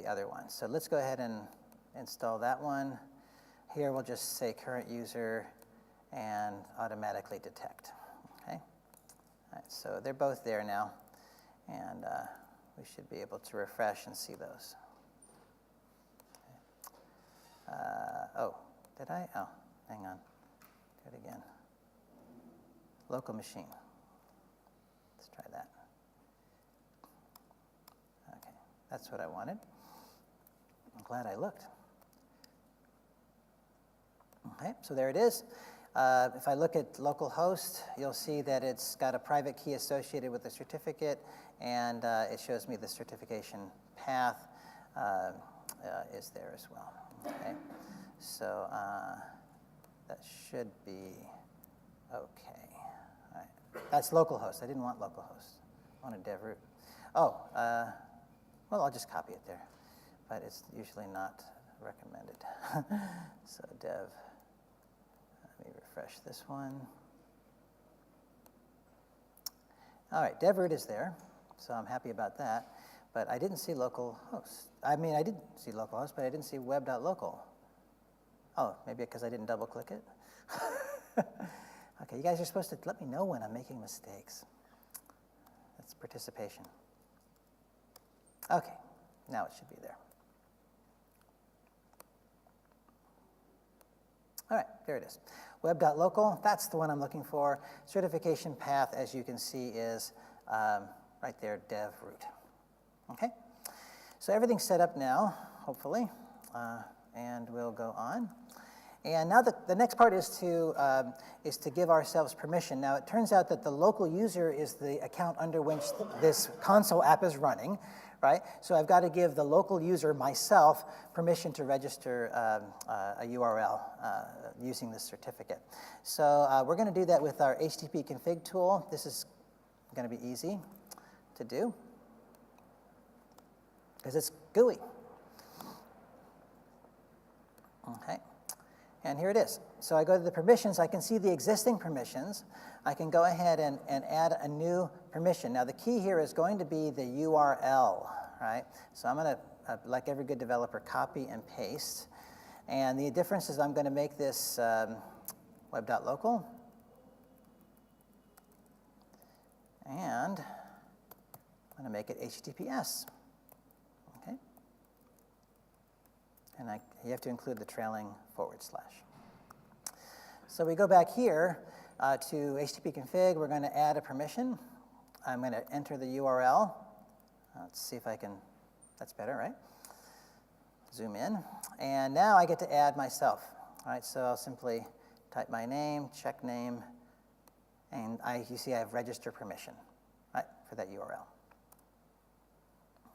other one. So let's go ahead and install that one. Here we'll just say current user and automatically detect. Okay, all right, so they're both there now, and we should be able to refresh and see those. Okay. Oh, did I? Oh, hang on. Do it again. Local machine. Let's try that. Okay, that's what I wanted. I'm glad I looked. Okay, so there it is. If I look at localhost, you'll see that it's got a private key associated with the certificate, and it shows me the certification path is there as well. Okay, so that should be okay. That's localhost. I didn't want localhost. I wanted dev root. Oh, well, I'll just copy it there. But it's usually not recommended. So dev, let me refresh this one. All right, dev root is there. So I'm happy about that. But I didn't see localhost. I mean, I did see localhost, but I didn't see web.local. Oh, maybe because I didn't double click it. Okay, you guys are supposed to let me know when I'm making mistakes. That's participation. Okay, now it should be there. All right, there it is. Web.local, that's the one I'm looking for. Certification path, as you can see, is right there, dev root. Okay, so everything's set up now, hopefully, and we'll go on. And now the next part is to give ourselves permission. Now, it turns out that the local user is the account under which this console app is running, right? So I've got to give the local user, myself, permission to register a URL using this certificate. So we're going to do that with our HTTP config tool. This is going to be easy to do because it's GUI. Okay. And here it is. So I go to the permissions. I can see the existing permissions. I can go ahead and add a new permission. Now, the key here is going to be the URL, right? So I'm going to, like every good developer, copy and paste. And the difference is I'm going to make this web.local. And I'm going to make it HTTPS. Okay? And you have to include the trailing /. So we go back here to HTTP config. We're going to add a permission. I'm going to enter the URL. Let's see if I can, that's better, right? Zoom in. And now I get to add myself. All right, so I'll simply type my name, check name, and you see I have register permission, right, for that URL.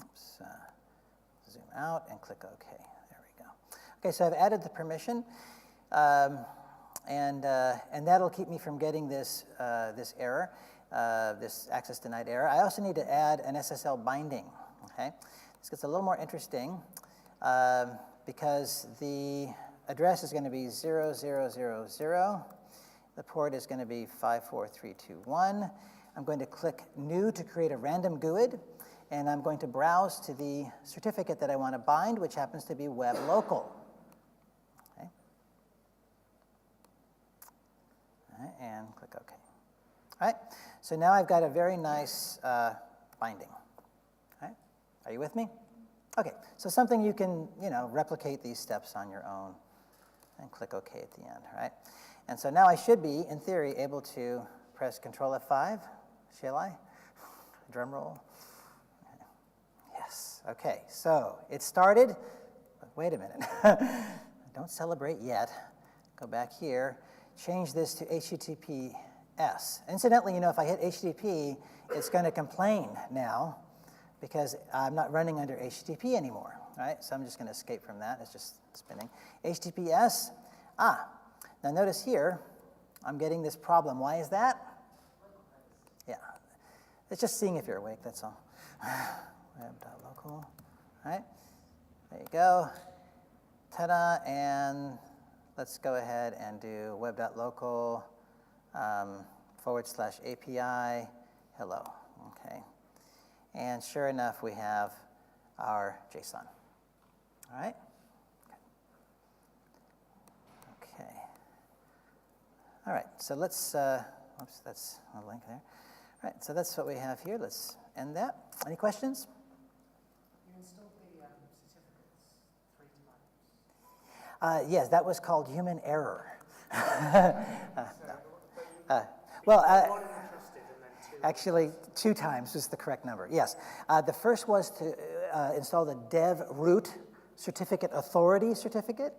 Oops, zoom out and click OK. There we go. Okay, so I've added the permission, and that'll keep me from getting this error, this access denied error. I also need to add an Ssl binding. Okay, this gets a little more interesting because the address is going to be 0000. The port is going to be 54321. I'm going to click New to create a random GUID, and I'm going to browse to the certificate that I want to bind, which happens to be web local. Okay. All right, and click OK. All right, so now I've got a very nice binding. All right, are you with me? Okay, so something you can, replicate these steps on your own, and click OK at the end. All right, and so now I should be, in theory, able to press Control F5. Shall I? Drum roll. Yes. Okay. So it started. Wait a minute. Don't celebrate yet. Go back here. Change this to HTTPS. Incidentally, if I hit HTTP, it's going to complain now because I'm not running under HTTP anymore. All right. So I'm just going to escape from that. It's just spinning. HTTPS. Now notice here, I'm getting this problem. Why is that? Yeah. It's just seeing if you're awake, that's all. Web.local. All right. There you go. Ta-da. And let's go ahead and do web.local /API hello. Okay. And sure enough, we have our JSON. All right. Okay. All right. So let's, oops, that's a link there. All right, so that's what we have here. Let's end that. Any questions? You installed the certificates 3 times. Yes, that was called human error. Actually, 2 times is the correct number. Yes, the first was to install the dev root certificate authority certificate.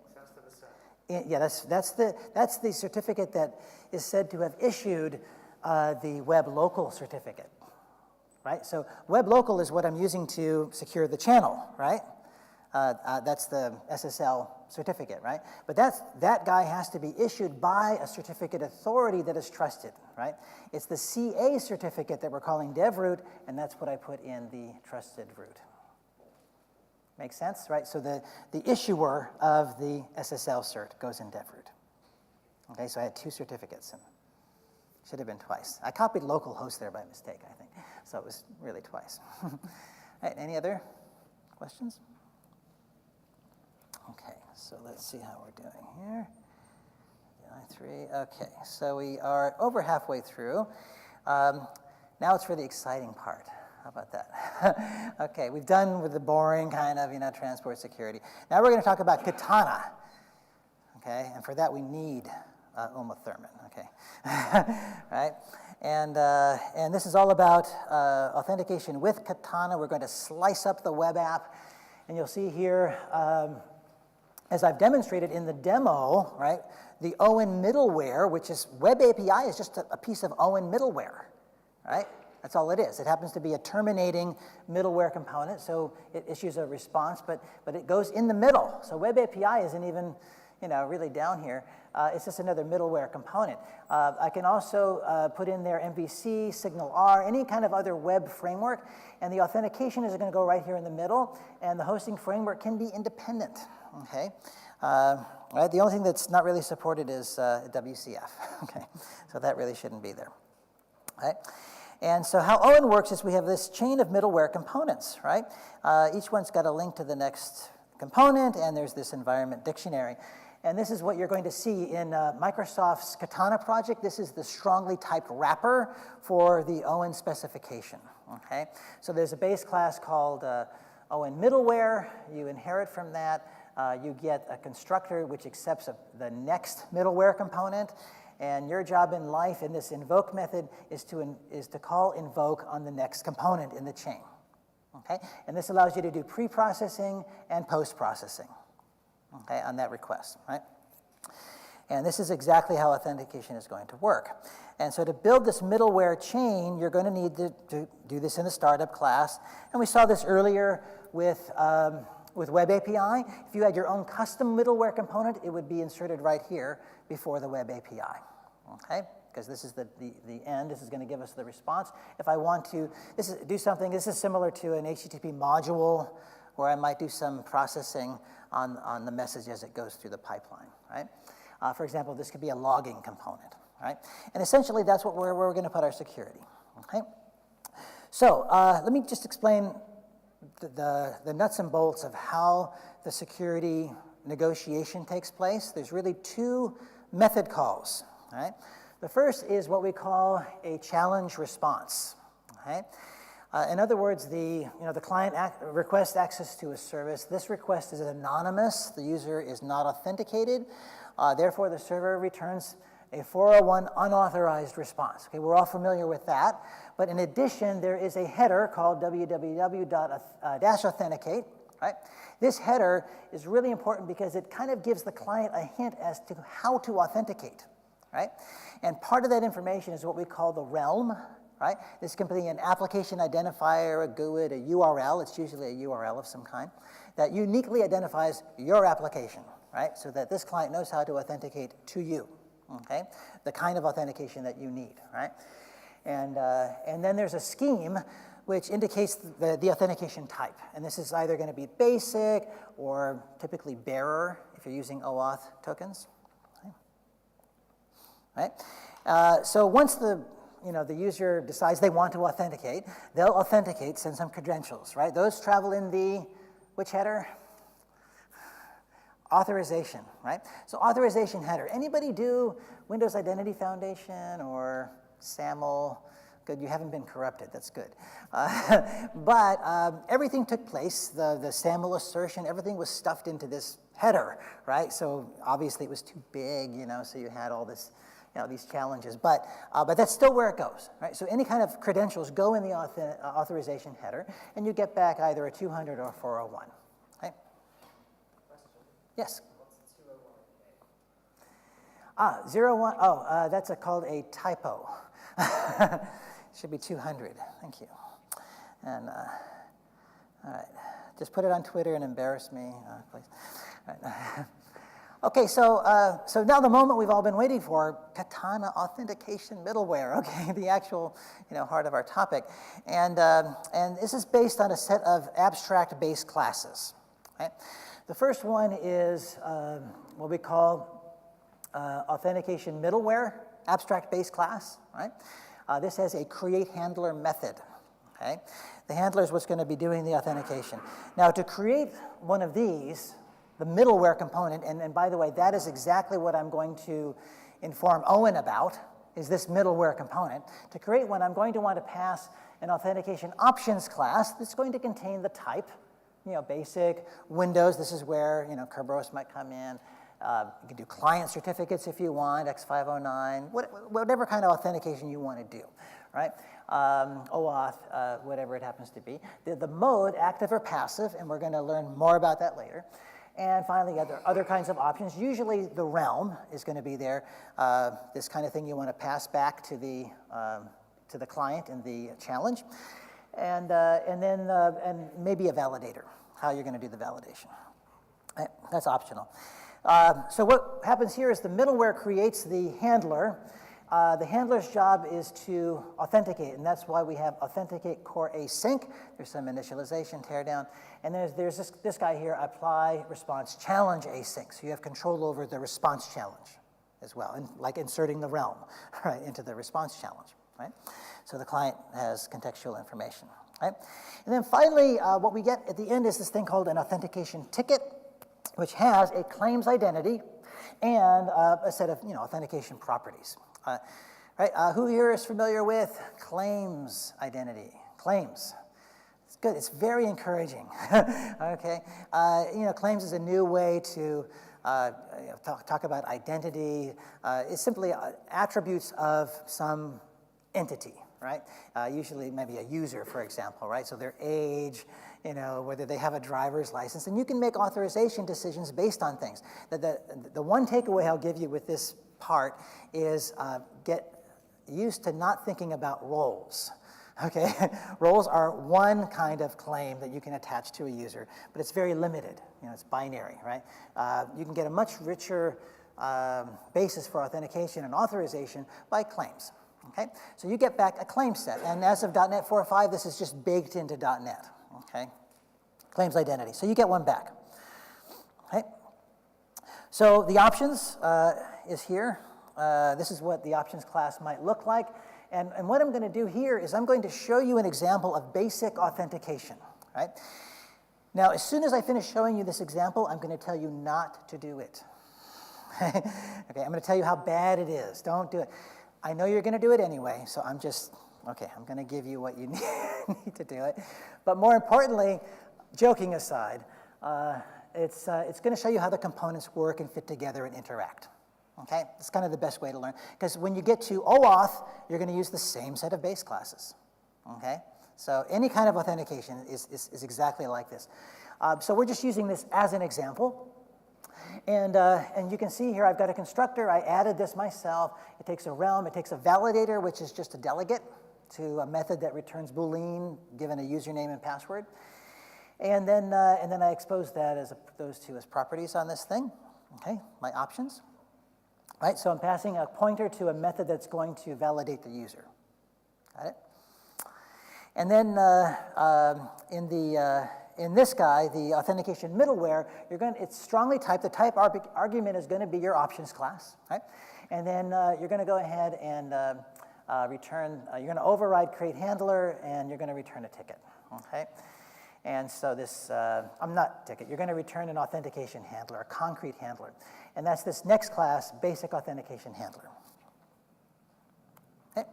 Yeah, that's the certificate that is said to have issued the web local certificate, right? So web local is what I'm using to secure the channel, right? That's the SSL certificate, right? But that guy has to be issued by a certificate authority that is trusted, right? It's the CA certificate that we're calling devroot, and that's what I put in the trusted root. Make sense, right? So the issuer of the SSL cert goes in devroot. Okay, so I had 2 certificates, and should have been twice. I copied localhost there by mistake, I think. So it was really twice. All right, any other questions? Okay, so let's see how we're doing here. 3. Okay, so we are over halfway through. Now it's for the exciting part. How about that? Okay, we've done with the boring kind of, transport security. Now we're going to talk about Katana. okay? And for that, we need Uma Thurman, okay? Right? And this is all about authentication with Katana. We're going to slice up the web app. And you'll see here, as I've demonstrated in the demo, right, the OWIN middleware, which is Web API, is just a piece of OWIN middleware, right? That's all it is. It happens to be a terminating middleware component, so it issues a response, but it goes in the middle. So Web API isn't even, really down here. It's just another middleware component. I can also put in there MVC, Signal R, any kind of other web framework, and the authentication is going to go right here in the middle, and the hosting framework can be independent, okay? Right, the only thing that's not really supported is WCF, okay? So that really shouldn't be there, right? And so how OWIN works is we have this chain of middleware components, right? Each one's got a link to the next component, and there's this environment dictionary. And this is what you're going to see in Microsoft's Katana project. This is the strongly typed wrapper for the OWIN specification, okay? So there's a base class called OWIN middleware. You inherit from that. You get a constructor which accepts the next middleware component. And your job in life in this invoke method is to call invoke on the next component in the chain, okay? And this allows you to do pre-processing and post-processing, okay, on that request, right? And this is exactly how authentication is going to work. And so to build this middleware chain, you're going to need to do this in a startup class. And we saw this earlier with Web API. If you had your own custom middleware component, it would be inserted right here before the Web API, okay? Because this is the end. This is going to give us the response. If I want to do something, this is similar to an HTTP module where I might do some processing on the message as it goes through the pipeline, right? For example, this could be a logging component, right? And essentially, that's where we're going to put our security, okay? So let me just explain the nuts and bolts of how the security negotiation takes place. There's really two method calls, right? The first is what we call a challenge response, okay? In other words, the client requests access to a service. This request is anonymous. The user is not authenticated. Therefore, the server returns a 401 unauthorized response. Okay, we're all familiar with that. But in addition, there is a header called www.authenticate, right? This header is really important because it kind of gives the client a hint as to how to authenticate, right? And part of that information is what we call the realm, right? This can be an application identifier, a GUID, a URL. It's usually a URL of some kind that uniquely identifies your application, right? So that this client knows how to authenticate to you, okay? The kind of authentication that you need, right? And then there's a scheme which indicates the authentication type. And this is either going to be basic or typically bearer if you're using OAuth tokens, right? So once the user decides they want to authenticate, they'll authenticate, send some credentials, right? Those travel in the, which header? Authorization, right? So authorization header. Anybody do Windows Identity Foundation or SAML? Good, you haven't been corrupted, that's good. But everything took place, the SAML assertion, everything was stuffed into this header, right? So obviously it was too big, so you had all this, these challenges, but that's still where it goes, right? So any kind of credentials go in the authorization header, and you get back either a 200 or a 401, right? Question. Yes? What's the 201? 01, that's called a typo. Should be 200, thank you. And, all right, just put it on Twitter and embarrass me, please. All right. Okay, so now the moment we've all been waiting for, Katana Authentication Middleware, okay, the actual heart of our topic. And this is based on a set of abstract base classes. Right? The first one is what we call Authentication Middleware, abstract base class. Right? This has a create handler method. Okay? The handler is what's going to be doing the authentication. Now, to create one of these, the middleware component, and by the way, that is exactly what I'm going to inform OWIN about, is this middleware component. To create one, I'm going to want to pass an authentication options class that's going to contain the type, basic, Windows, this is where, Kerberos might come in, You can do client certificates if you want, X509, whatever kind of authentication you want to do, right? Oauth, whatever it happens to be. The mode, active or passive, and we're going to learn more about that later. And finally, other kinds of options. Usually the realm is going to be there. This kind of thing you want to pass back to the client in the challenge. And maybe a validator, how you're going to do the validation. Right? That's optional. So what happens here is the middleware creates the handler. The handler's job is to authenticate, and that's why we have authenticate core async. There's some initialization, teardown, and there's this guy here, apply response challenge async. So you have control over the response challenge as well, and like inserting the realm right into the response challenge, right? So the client has contextual information, right? And then finally, what we get at the end is this thing called an authentication ticket, which has a claims identity and a set of authentication properties. Right? Who here is familiar with claims identity? Claims. It's good. It's very encouraging. Okay. Claims is a new way to talk about identity. It's simply attributes of some entity, right? Usually maybe a user, for example, right? So their age, whether they have a driver's license, and you can make authorization decisions based on things. The one takeaway I'll give you with this part is get used to not thinking about roles. Okay, roles are one kind of claim that you can attach to a user, but it's very limited. It's binary, right? You can get a much richer basis for authentication and authorization by claims. Okay, so you get back a claim set, and as of .NET 4.5, this is just baked into .NET. Okay, claims identity. So you get one back. Okay, so the options is here. This is what the options class might look like. And what I'm going to do here is I'm going to show you an example of basic authentication, right? Now, as soon as I finish showing you this example, I'm going to tell you not to do it. Okay, I'm going to tell you how bad it is. Don't do it. I know you're going to do it anyway, so I'm going to give you what you need to do it. But more importantly, joking aside, it's going to show you how the components work and fit together and interact. Okay, it's kind of the best way to learn. Because when you get to OAuth, you're going to use the same set of base classes. Okay, so any kind of authentication is exactly like this. So we're just using this as an example. And you can see here I've got a constructor. I added this myself. It takes a realm. It takes a validator, which is just a delegate to a method that returns Boolean given a username and password. And then I expose that as those two as properties on this thing. Okay, my options. Right, so I'm passing a pointer to a method that's going to validate the user. Got it? And then in this guy, the authentication middleware, it's strongly typed. The type argument is going to be your options class, right? And then you're going to go ahead and return. You're going to override create handler, and you're going to return a ticket. Okay. And so this, ticket. You're going to return an authentication handler, a concrete handler. And that's this next class, basic authentication handler. Okay.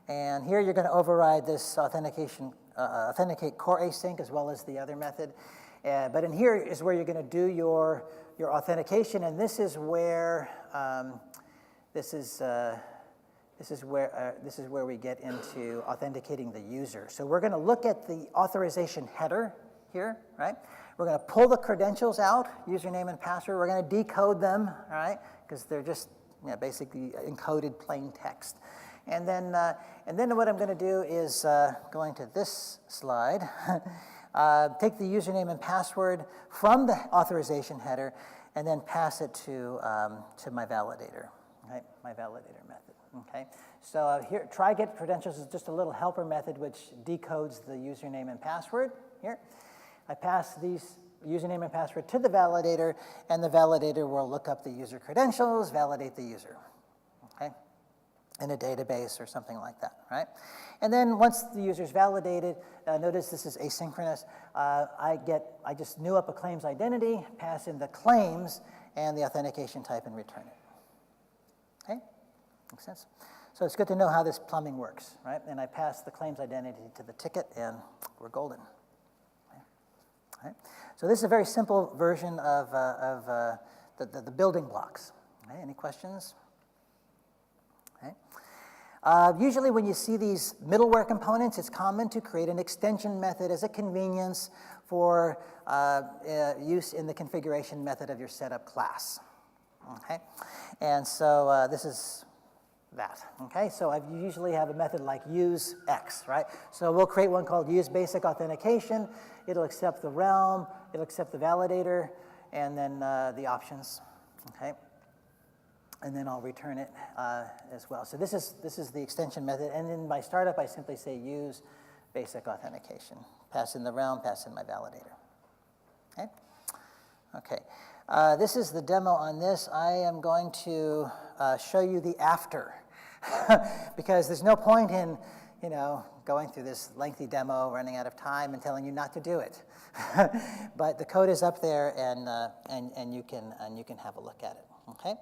And here you're going to override this authenticate core async as well as the other method. But in here is where you're going to do your authentication, and this is where this is where we get into authenticating the user. So we're going to look at the authorization header here, right? We're going to pull the credentials out, username and password. We're going to decode them, all right, because they're just basically encoded plain text. And then what I'm going to do is going to this slide, take the username and password from the authorization header, and then pass it to my validator, right? My validator method. Okay, so here, try get credentials is just a little helper method which decodes the username and password. Here, I pass these username and password to the validator, and the validator will look up the user credentials, validate the user. Okay, in a database or something like that, right? And then once the user's validated, notice this is asynchronous. I just new up a claims identity, pass in the claims and the authentication type, and return it. Okay. Makes sense? So it's good to know how this plumbing works, right? And I pass the claims identity to the ticket, and we're golden. Okay. All right. So this is a very simple version of the building blocks. Okay, any questions? Okay. Usually when you see these middleware components, it's common to create an extension method as a convenience for use in the configuration method of your setup class. Okay, and so this is that. Okay, so I usually have a method like use X, right? So we'll create one called use basic authentication. It'll accept the realm, it'll accept the validator, and then the options. Okay, and then I'll return it as well. So this is the extension method, and in my startup I simply say use basic authentication. Pass in the realm, pass in my validator. Okay. Okay. This is the demo on this. I am going to show you the after, because there's no point in, going through this lengthy demo, running out of time, and telling you not to do it. But the code is up there, and you can have a look at it. Okay,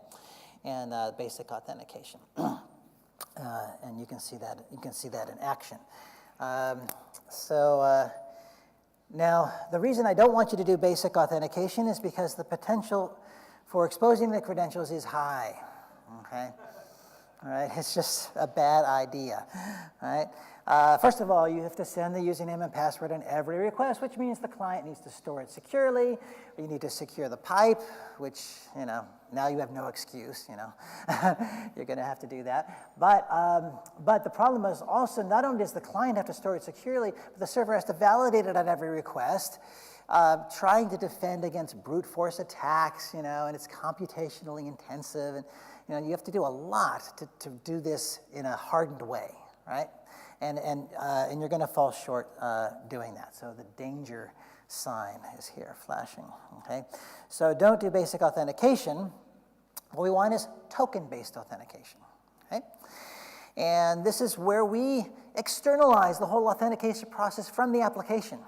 and basic authentication, and you can see that in action. Now, the reason I don't want you to do basic authentication is because the potential for exposing the credentials is high, okay? All right, it's just a bad idea, all right? First of all, you have to send the username and password on every request, which means the client needs to store it securely. You need to secure the pipe, which, now you have no excuse, You're going to have to do that. But the problem is also, not only does the client have to store it securely, but the server has to validate it on every request, trying to defend against brute force attacks, and it's computationally intensive. And, you have to do a lot to do this in a hardened way, right? And you're going to fall short doing that. So the danger sign is here flashing, okay? So don't do basic authentication. What we want is token-based authentication, okay? And this is where we externalize the whole authentication process from the application.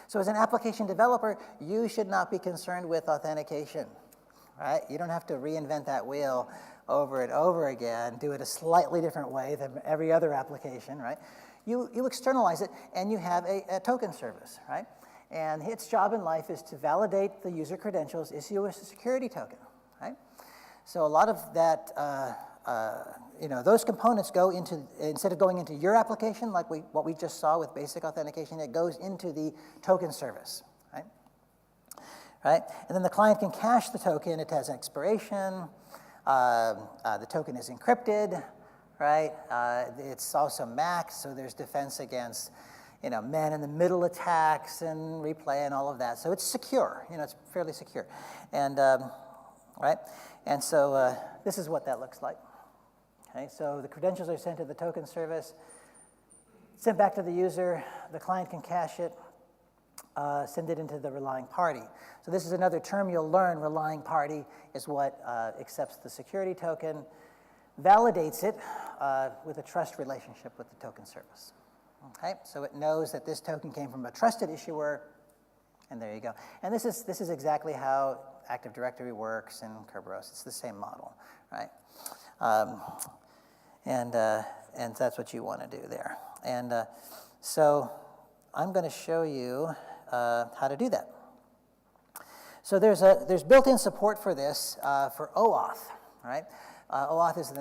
So as an application developer, you should not be concerned with authentication, right? You don't have to reinvent that wheel over and over again, do it a slightly different way than every other application, right? You externalize it, and you have a token service, right? And its job in life is to validate the user credentials, issue a security token, right? So a lot of that, those components go into, instead of going into your application, like what we just saw with basic authentication, it goes into the token service, right? Right? And then the client can cache the token. It has an expiration. The token is encrypted, right? It's also MAC, so there's defense against, man-in-the-middle attacks and replay and all of that. So it's secure. It's fairly secure. And, right? And so this is what that looks like. Okay, so the credentials are sent to the token service, sent back to the user. The client can cache it, send it into the relying party. So this is another term you'll learn. Relying party is what accepts the security token, validates it with a trust relationship with the token service. Okay, so it knows that this token came from a trusted issuer, and there you go. And this is exactly how Active Directory works in Kerberos. It's the same model, right? And that's what you want to do there. And so I'm going to show you how to do that. So there's built-in support for this for Oauth, right? Oauth is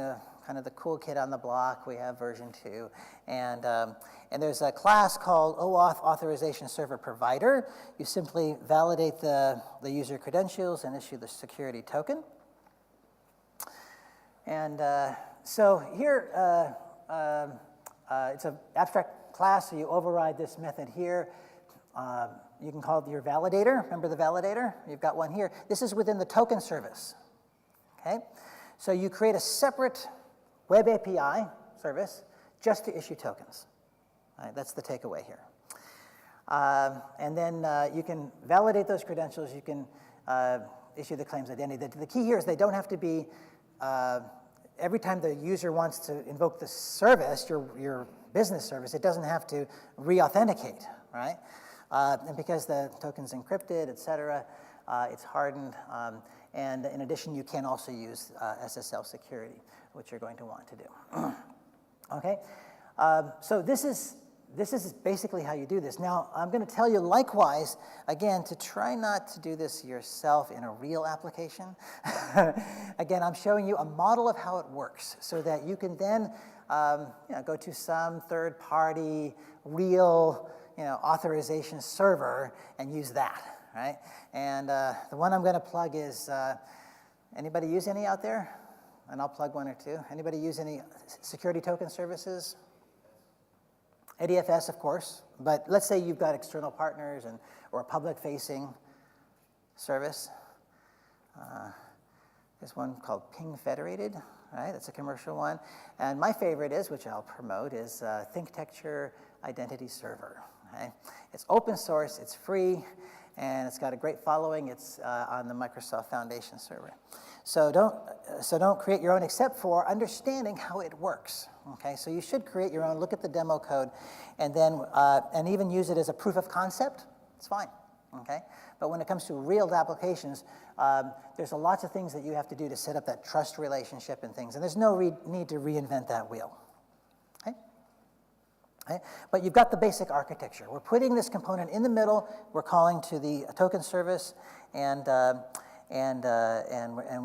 kind of the cool kid on the block. We have version 2. And there's a class called Oauth Authorization Server Provider. You simply validate the user credentials and issue the security token. And so here, it's an abstract class, so you override this method here. You can call it your validator. Remember the validator? You've got one here. This is within the token service. Okay? So you create a separate web API service just to issue tokens. All right, that's the takeaway here. And then you can validate those credentials. You can issue the claims identity. The key here is they don't have to be, every time the user wants to invoke the service, your business service, it doesn't have to re-authenticate, right? And because the token's encrypted, et cetera, it's hardened. And in addition, you can also use SSL security, which you're going to want to do. Okay? So this is this is basically how you do this. Now, I'm going to tell you likewise, again, to try not to do this yourself in a real application. Again, I'm showing you a model of how it works so that you can then go to some third-party real authorization server and use that, right? And the one I'm going to plug is, anybody use any out there? And I'll plug one or two. Anybody use any security token services? ADFS, of course, but let's say you've got external partners or a public-facing service. There's one called Ping Federated, right? That's a commercial one. And my favorite is, which I'll promote, is ThinkTexture Identity Server. Okay? It's open source, it's free, and it's got a great following. It's on the Microsoft Foundation server. So don't create your own except for understanding how it works. Okay, so you should create your own, look at the demo code, and then and even use it as a proof of concept. It's fine. Okay, but when it comes to real applications, there's lots of things that you have to do to set up that trust relationship and things, and there's no need to reinvent that wheel. Okay? Okay? But you've got the basic architecture. We're putting this component in the middle. We're calling to the token service, and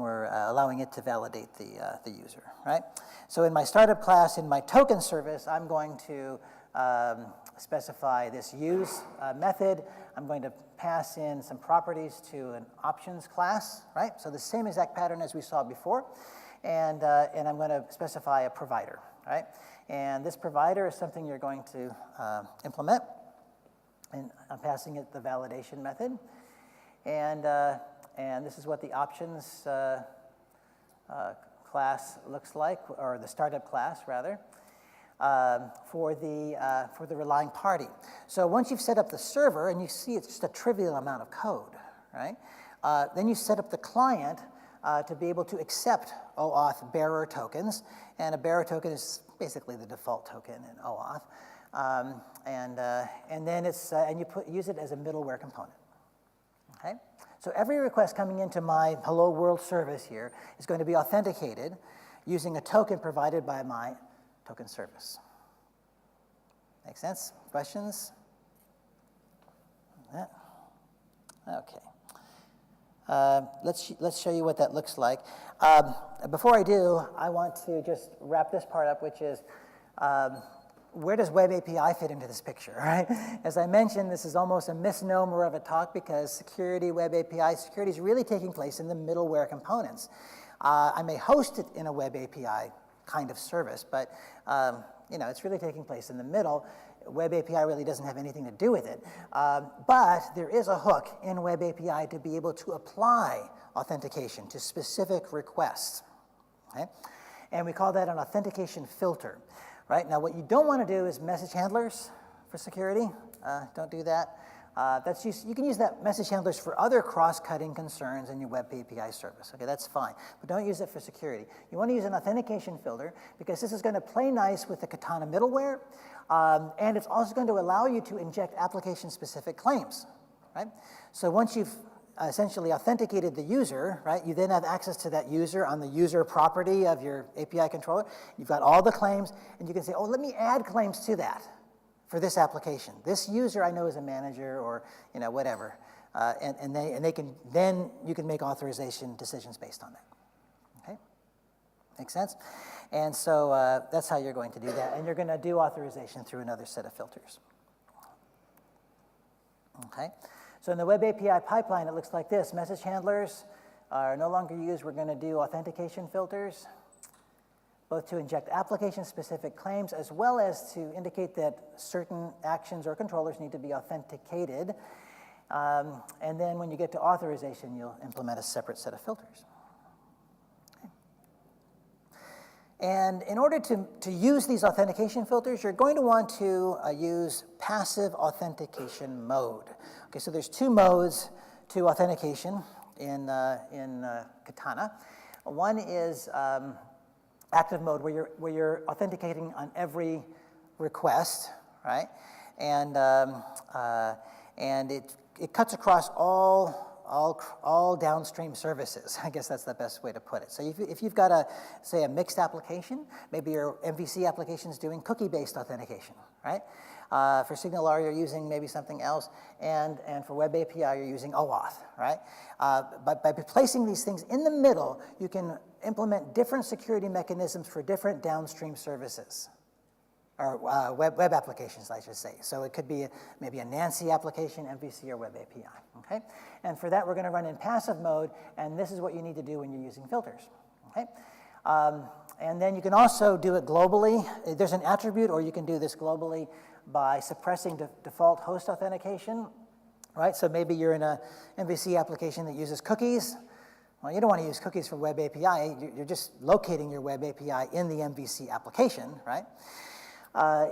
we're allowing it to validate the user, right? So in my startup class, in my token service, I'm going to specify this use method. I'm going to pass in some properties to an options class, right? So the same exact pattern as we saw before. And I'm going to specify a provider, right? And this provider is something you're going to implement. And I'm passing it the validation method. And this is what the options class looks like, or the startup class, rather, for the relying party. So once you've set up the server, and you see it's just a trivial amount of code, right? Then you set up the client to be able to accept OAuth bearer tokens, and a bearer token is basically the default token in OAuth. And then and you use it as a middleware component. Okay? So every request coming into my Hello World service here is going to be authenticated using a token provided by my token service. Make sense? Questions? Yeah. Okay. Let's show you what that looks like. Before I do, I want to just wrap this part up, which is where does Web API fit into this picture, right? As I mentioned, this is almost a misnomer of a talk because security, Web API, security is really taking place in the middleware components. I may host it in a Web API kind of service, but it's really taking place in the middle. Web API really doesn't have anything to do with it. But there is a hook in Web API to be able to apply authentication to specific requests. Okay? And we call that an authentication filter. Right? Now, what you don't want to do is message handlers for security. Don't do that. You can use that message handlers for other cross-cutting concerns in your Web API service. Okay, that's fine. But don't use it for security. You want to use an authentication filter because this is going to play nice with the Katana middleware, and it's also going to allow you to inject application-specific claims. Right? So once you've essentially authenticated the user, right? You then have access to that user on the user property of your API controller. You've got all the claims, and you can say, oh, let me add claims to that for this application. This user I know is a manager or whatever, and then you can make authorization decisions based on that. Okay, makes sense. And so that's how you're going to do that, and you're going to do authorization through another set of filters. Okay. So in the Web API pipeline, it looks like this. Message handlers are no longer used. We're going to do authentication filters, both to inject application-specific claims as well as to indicate that certain actions or controllers need to be authenticated. And then when you get to authorization, you'll implement a separate set of filters. Okay. And in order to use these authentication filters, you're going to want to use passive authentication mode. Okay, so there's two modes to authentication in Katana. One is active mode, where you're authenticating on every request, right? And it cuts across all all downstream services. I guess that's the best way to put it. So if you've got say a mixed application, maybe your MVC application is doing cookie-based authentication, right? For SignalR, you're using maybe something else, and for Web API, you're using OAuth, right? But by placing these things in the middle, you can implement different security mechanisms for different downstream services. Or web applications, I should say. So it could be maybe a Nancy application, MVC, or Web API, okay? And for that, we're going to run in passive mode, and this is what you need to do when you're using filters, okay? And then you can also do it globally. There's an attribute, or you can do this globally by suppressing default host authentication, right? So maybe you're in a MVC application that uses cookies. Well, you don't want to use cookies for Web API. You're just locating your Web API in the MVC application, right?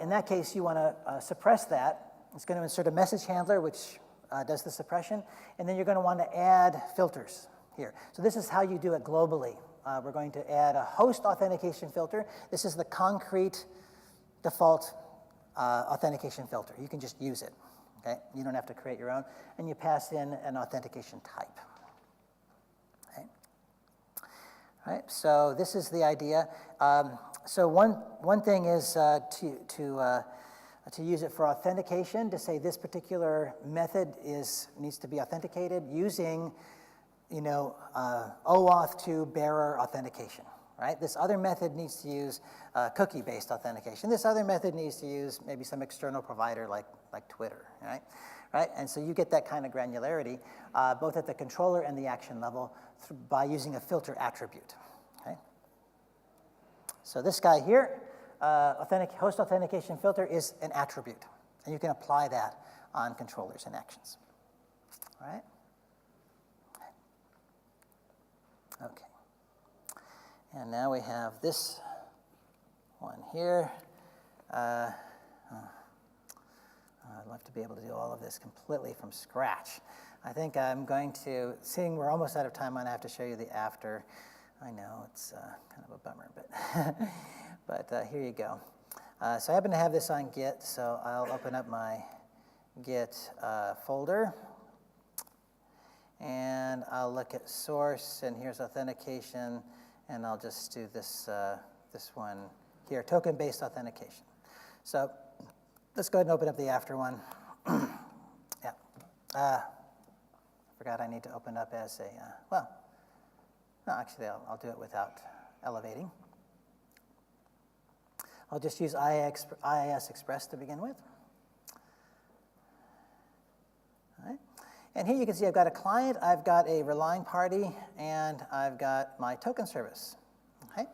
In that case, you want to suppress that. It's going to insert a message handler, which does the suppression. And then you're going to want to add filters here. So this is how you do it globally. We're going to add a host authentication filter. This is the concrete default authentication filter. You can just use it. Okay? You don't have to create your own. And you pass in an authentication type. Okay? All right, so this is the idea. So one thing is to use it for authentication, to say this particular method needs to be authenticated using, OAuth to bearer authentication, right? This other method needs to use cookie-based authentication. This other method needs to use maybe some external provider like Twitter, right? Right? And so you get that kind of granularity both at the controller and the action level by using a filter attribute. Okay? So this guy here, host authentication filter, is an attribute. And you can apply that on controllers and actions. All right? Okay. And now we have this one here. I'd love to be able to do all of this completely from scratch. I think I'm going to, seeing we're almost out of time, I'm going to have to show you the after. I know, it's kind of a bummer, but here you go. So I happen to have this on Git, so I'll open up my Git folder. And I'll look at source, and here's authentication, and I'll just do this, this one here, token-based authentication. So let's go ahead and open up the after one. Yeah. Forgot I need to open up as a, well, no, actually, I'll do it without elevating. I'll just use IIS Express to begin with. All right. And here you can see I've got a client, I've got a relying party, and I've got my token service. Okay?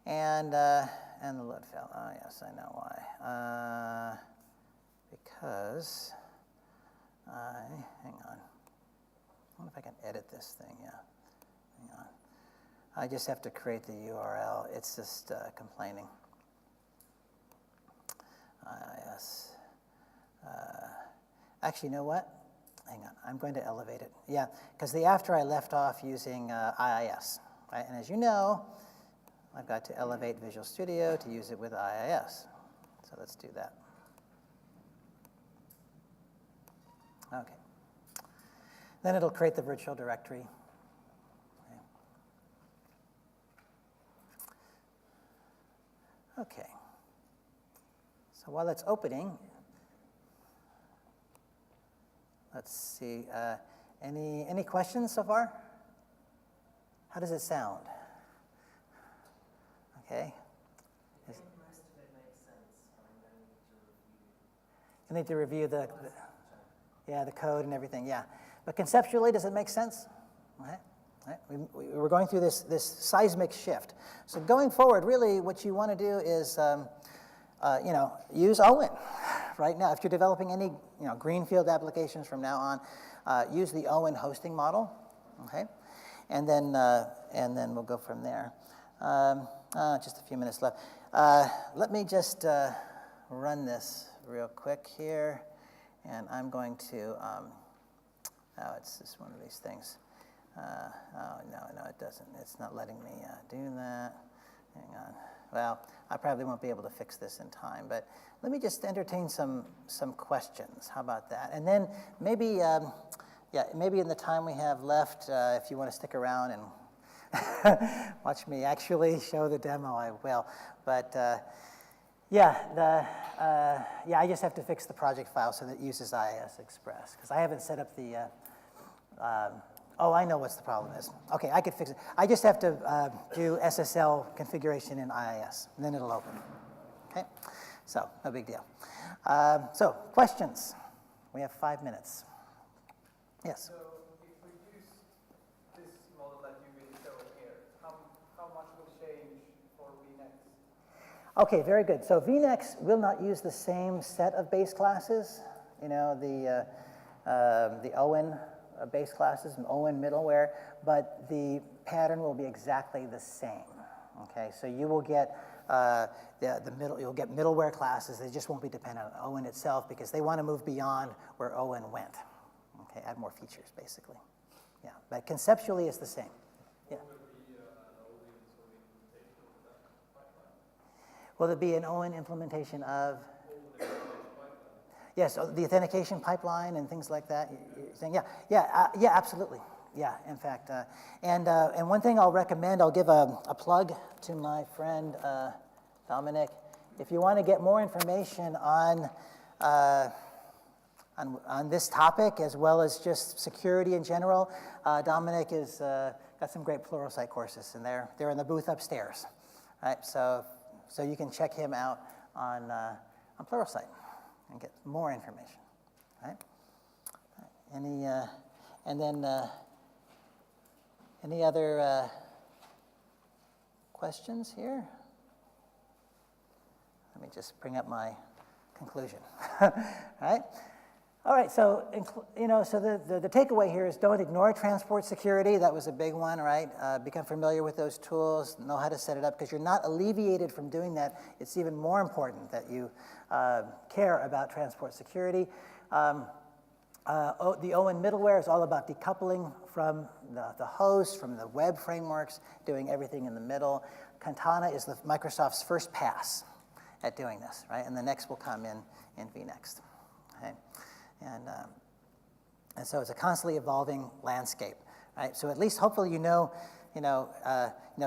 And the load failed. Oh, yes, I know why. Because hang on. I wonder if I can edit this thing. Yeah. Hang on. I just have to create the URL. It's just complaining. IIS. Actually, you know what? Hang on, I'm going to elevate it. Yeah, because the after I left off using IIS. Right? And as you know, I've got to elevate Visual Studio to use it with IIS. So let's do that. Okay. Then it'll create the virtual directory. Okay. So while it's opening, let's see. Any questions so far? How does it sound? Okay. I think most of it makes sense. I'm going to review. You need to review the code and everything. Yeah, but conceptually, does it make sense? All right. We're going through this seismic shift. So going forward, really, what you want to do is, use OWIN. Right now, if you're developing any, greenfield applications from now on, use the OWIN hosting model. Okay, and then we'll go from there. Just a few minutes left. Let me just run this real quick here, and I'm going to. It's just one of these things. No, it doesn't. It's not letting me do that. Hang on. Well, I probably won't be able to fix this in time, but let me just entertain some questions. How about that? And then maybe, Yeah, maybe in the time we have left, if you want to stick around and watch me actually show the demo, I will. But I just have to fix the project file so that it uses IIS Express, because I haven't set up the, oh, I know what's the problem is. Okay, I could fix it. I just have to do SSL configuration in IIS, and then it'll open. Okay, so no big deal. So questions? We have 5 minutes. Yes? So if we use this model that you will show here, how much will change for VNext? Okay, very good. So VNext will not use the same set of base classes, you know, the OWIN base classes and OWIN middleware, but the pattern will be exactly the same. Okay, so you will get you'll get middleware classes. They just won't be dependent on OWIN itself because they want to move beyond where OWIN went. Okay, add more features basically. Yeah, but conceptually it's the same. Yeah. Will there be an OWIN implementation of? Yes, the authentication pipeline and things like that. You're saying, yeah, absolutely. Yeah, in fact, and one thing I'll recommend, I'll give a plug to my friend Dominic. If you want to get more information on this topic as well as just security in general, Dominic has got some great Pluralsight courses, and they're in the booth upstairs. Right, so you can check him out on Pluralsight and get more information. Right? Any other questions here? Let me just bring up my conclusion. Right? All right, so the takeaway here is don't ignore transport security. That was a big one, right? Become familiar with those tools, know how to set it up, because you're not alleviated from doing that. It's even more important that you care about transport security. The OWIN middleware is all about decoupling from the host, from the web frameworks, doing everything in the middle. Katana is Microsoft's first pass at doing this, right? And the next will come in VNext. Okay? And so it's a constantly evolving landscape, right? So at least hopefully you know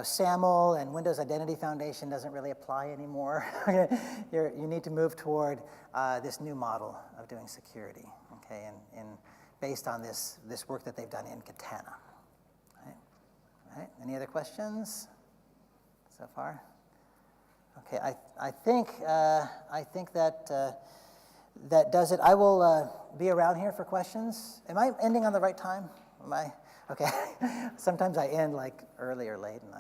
SAML and Windows Identity Foundation doesn't really apply anymore. You need to move toward this new model of doing security, okay? And based on this work that they've done in Katana. Right? Any other questions so far? Okay, I think that does it. I will be around here for questions. Am I ending on the right time? Am I? Okay. Sometimes I end like early or late, and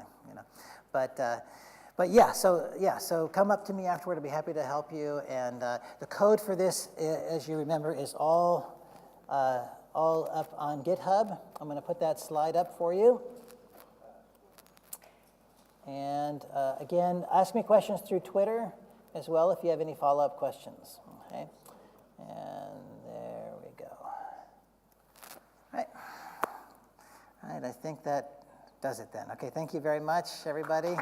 but yeah. So come up to me afterward. I'll be happy to help you. And the code for this, as you remember, is all up on GitHub. I'm going to put that slide up for you. And again, ask me questions through Twitter as well if you have any follow-up questions. Okay. And there we go. All right, I think that does it then. Okay, thank you very much, everybody.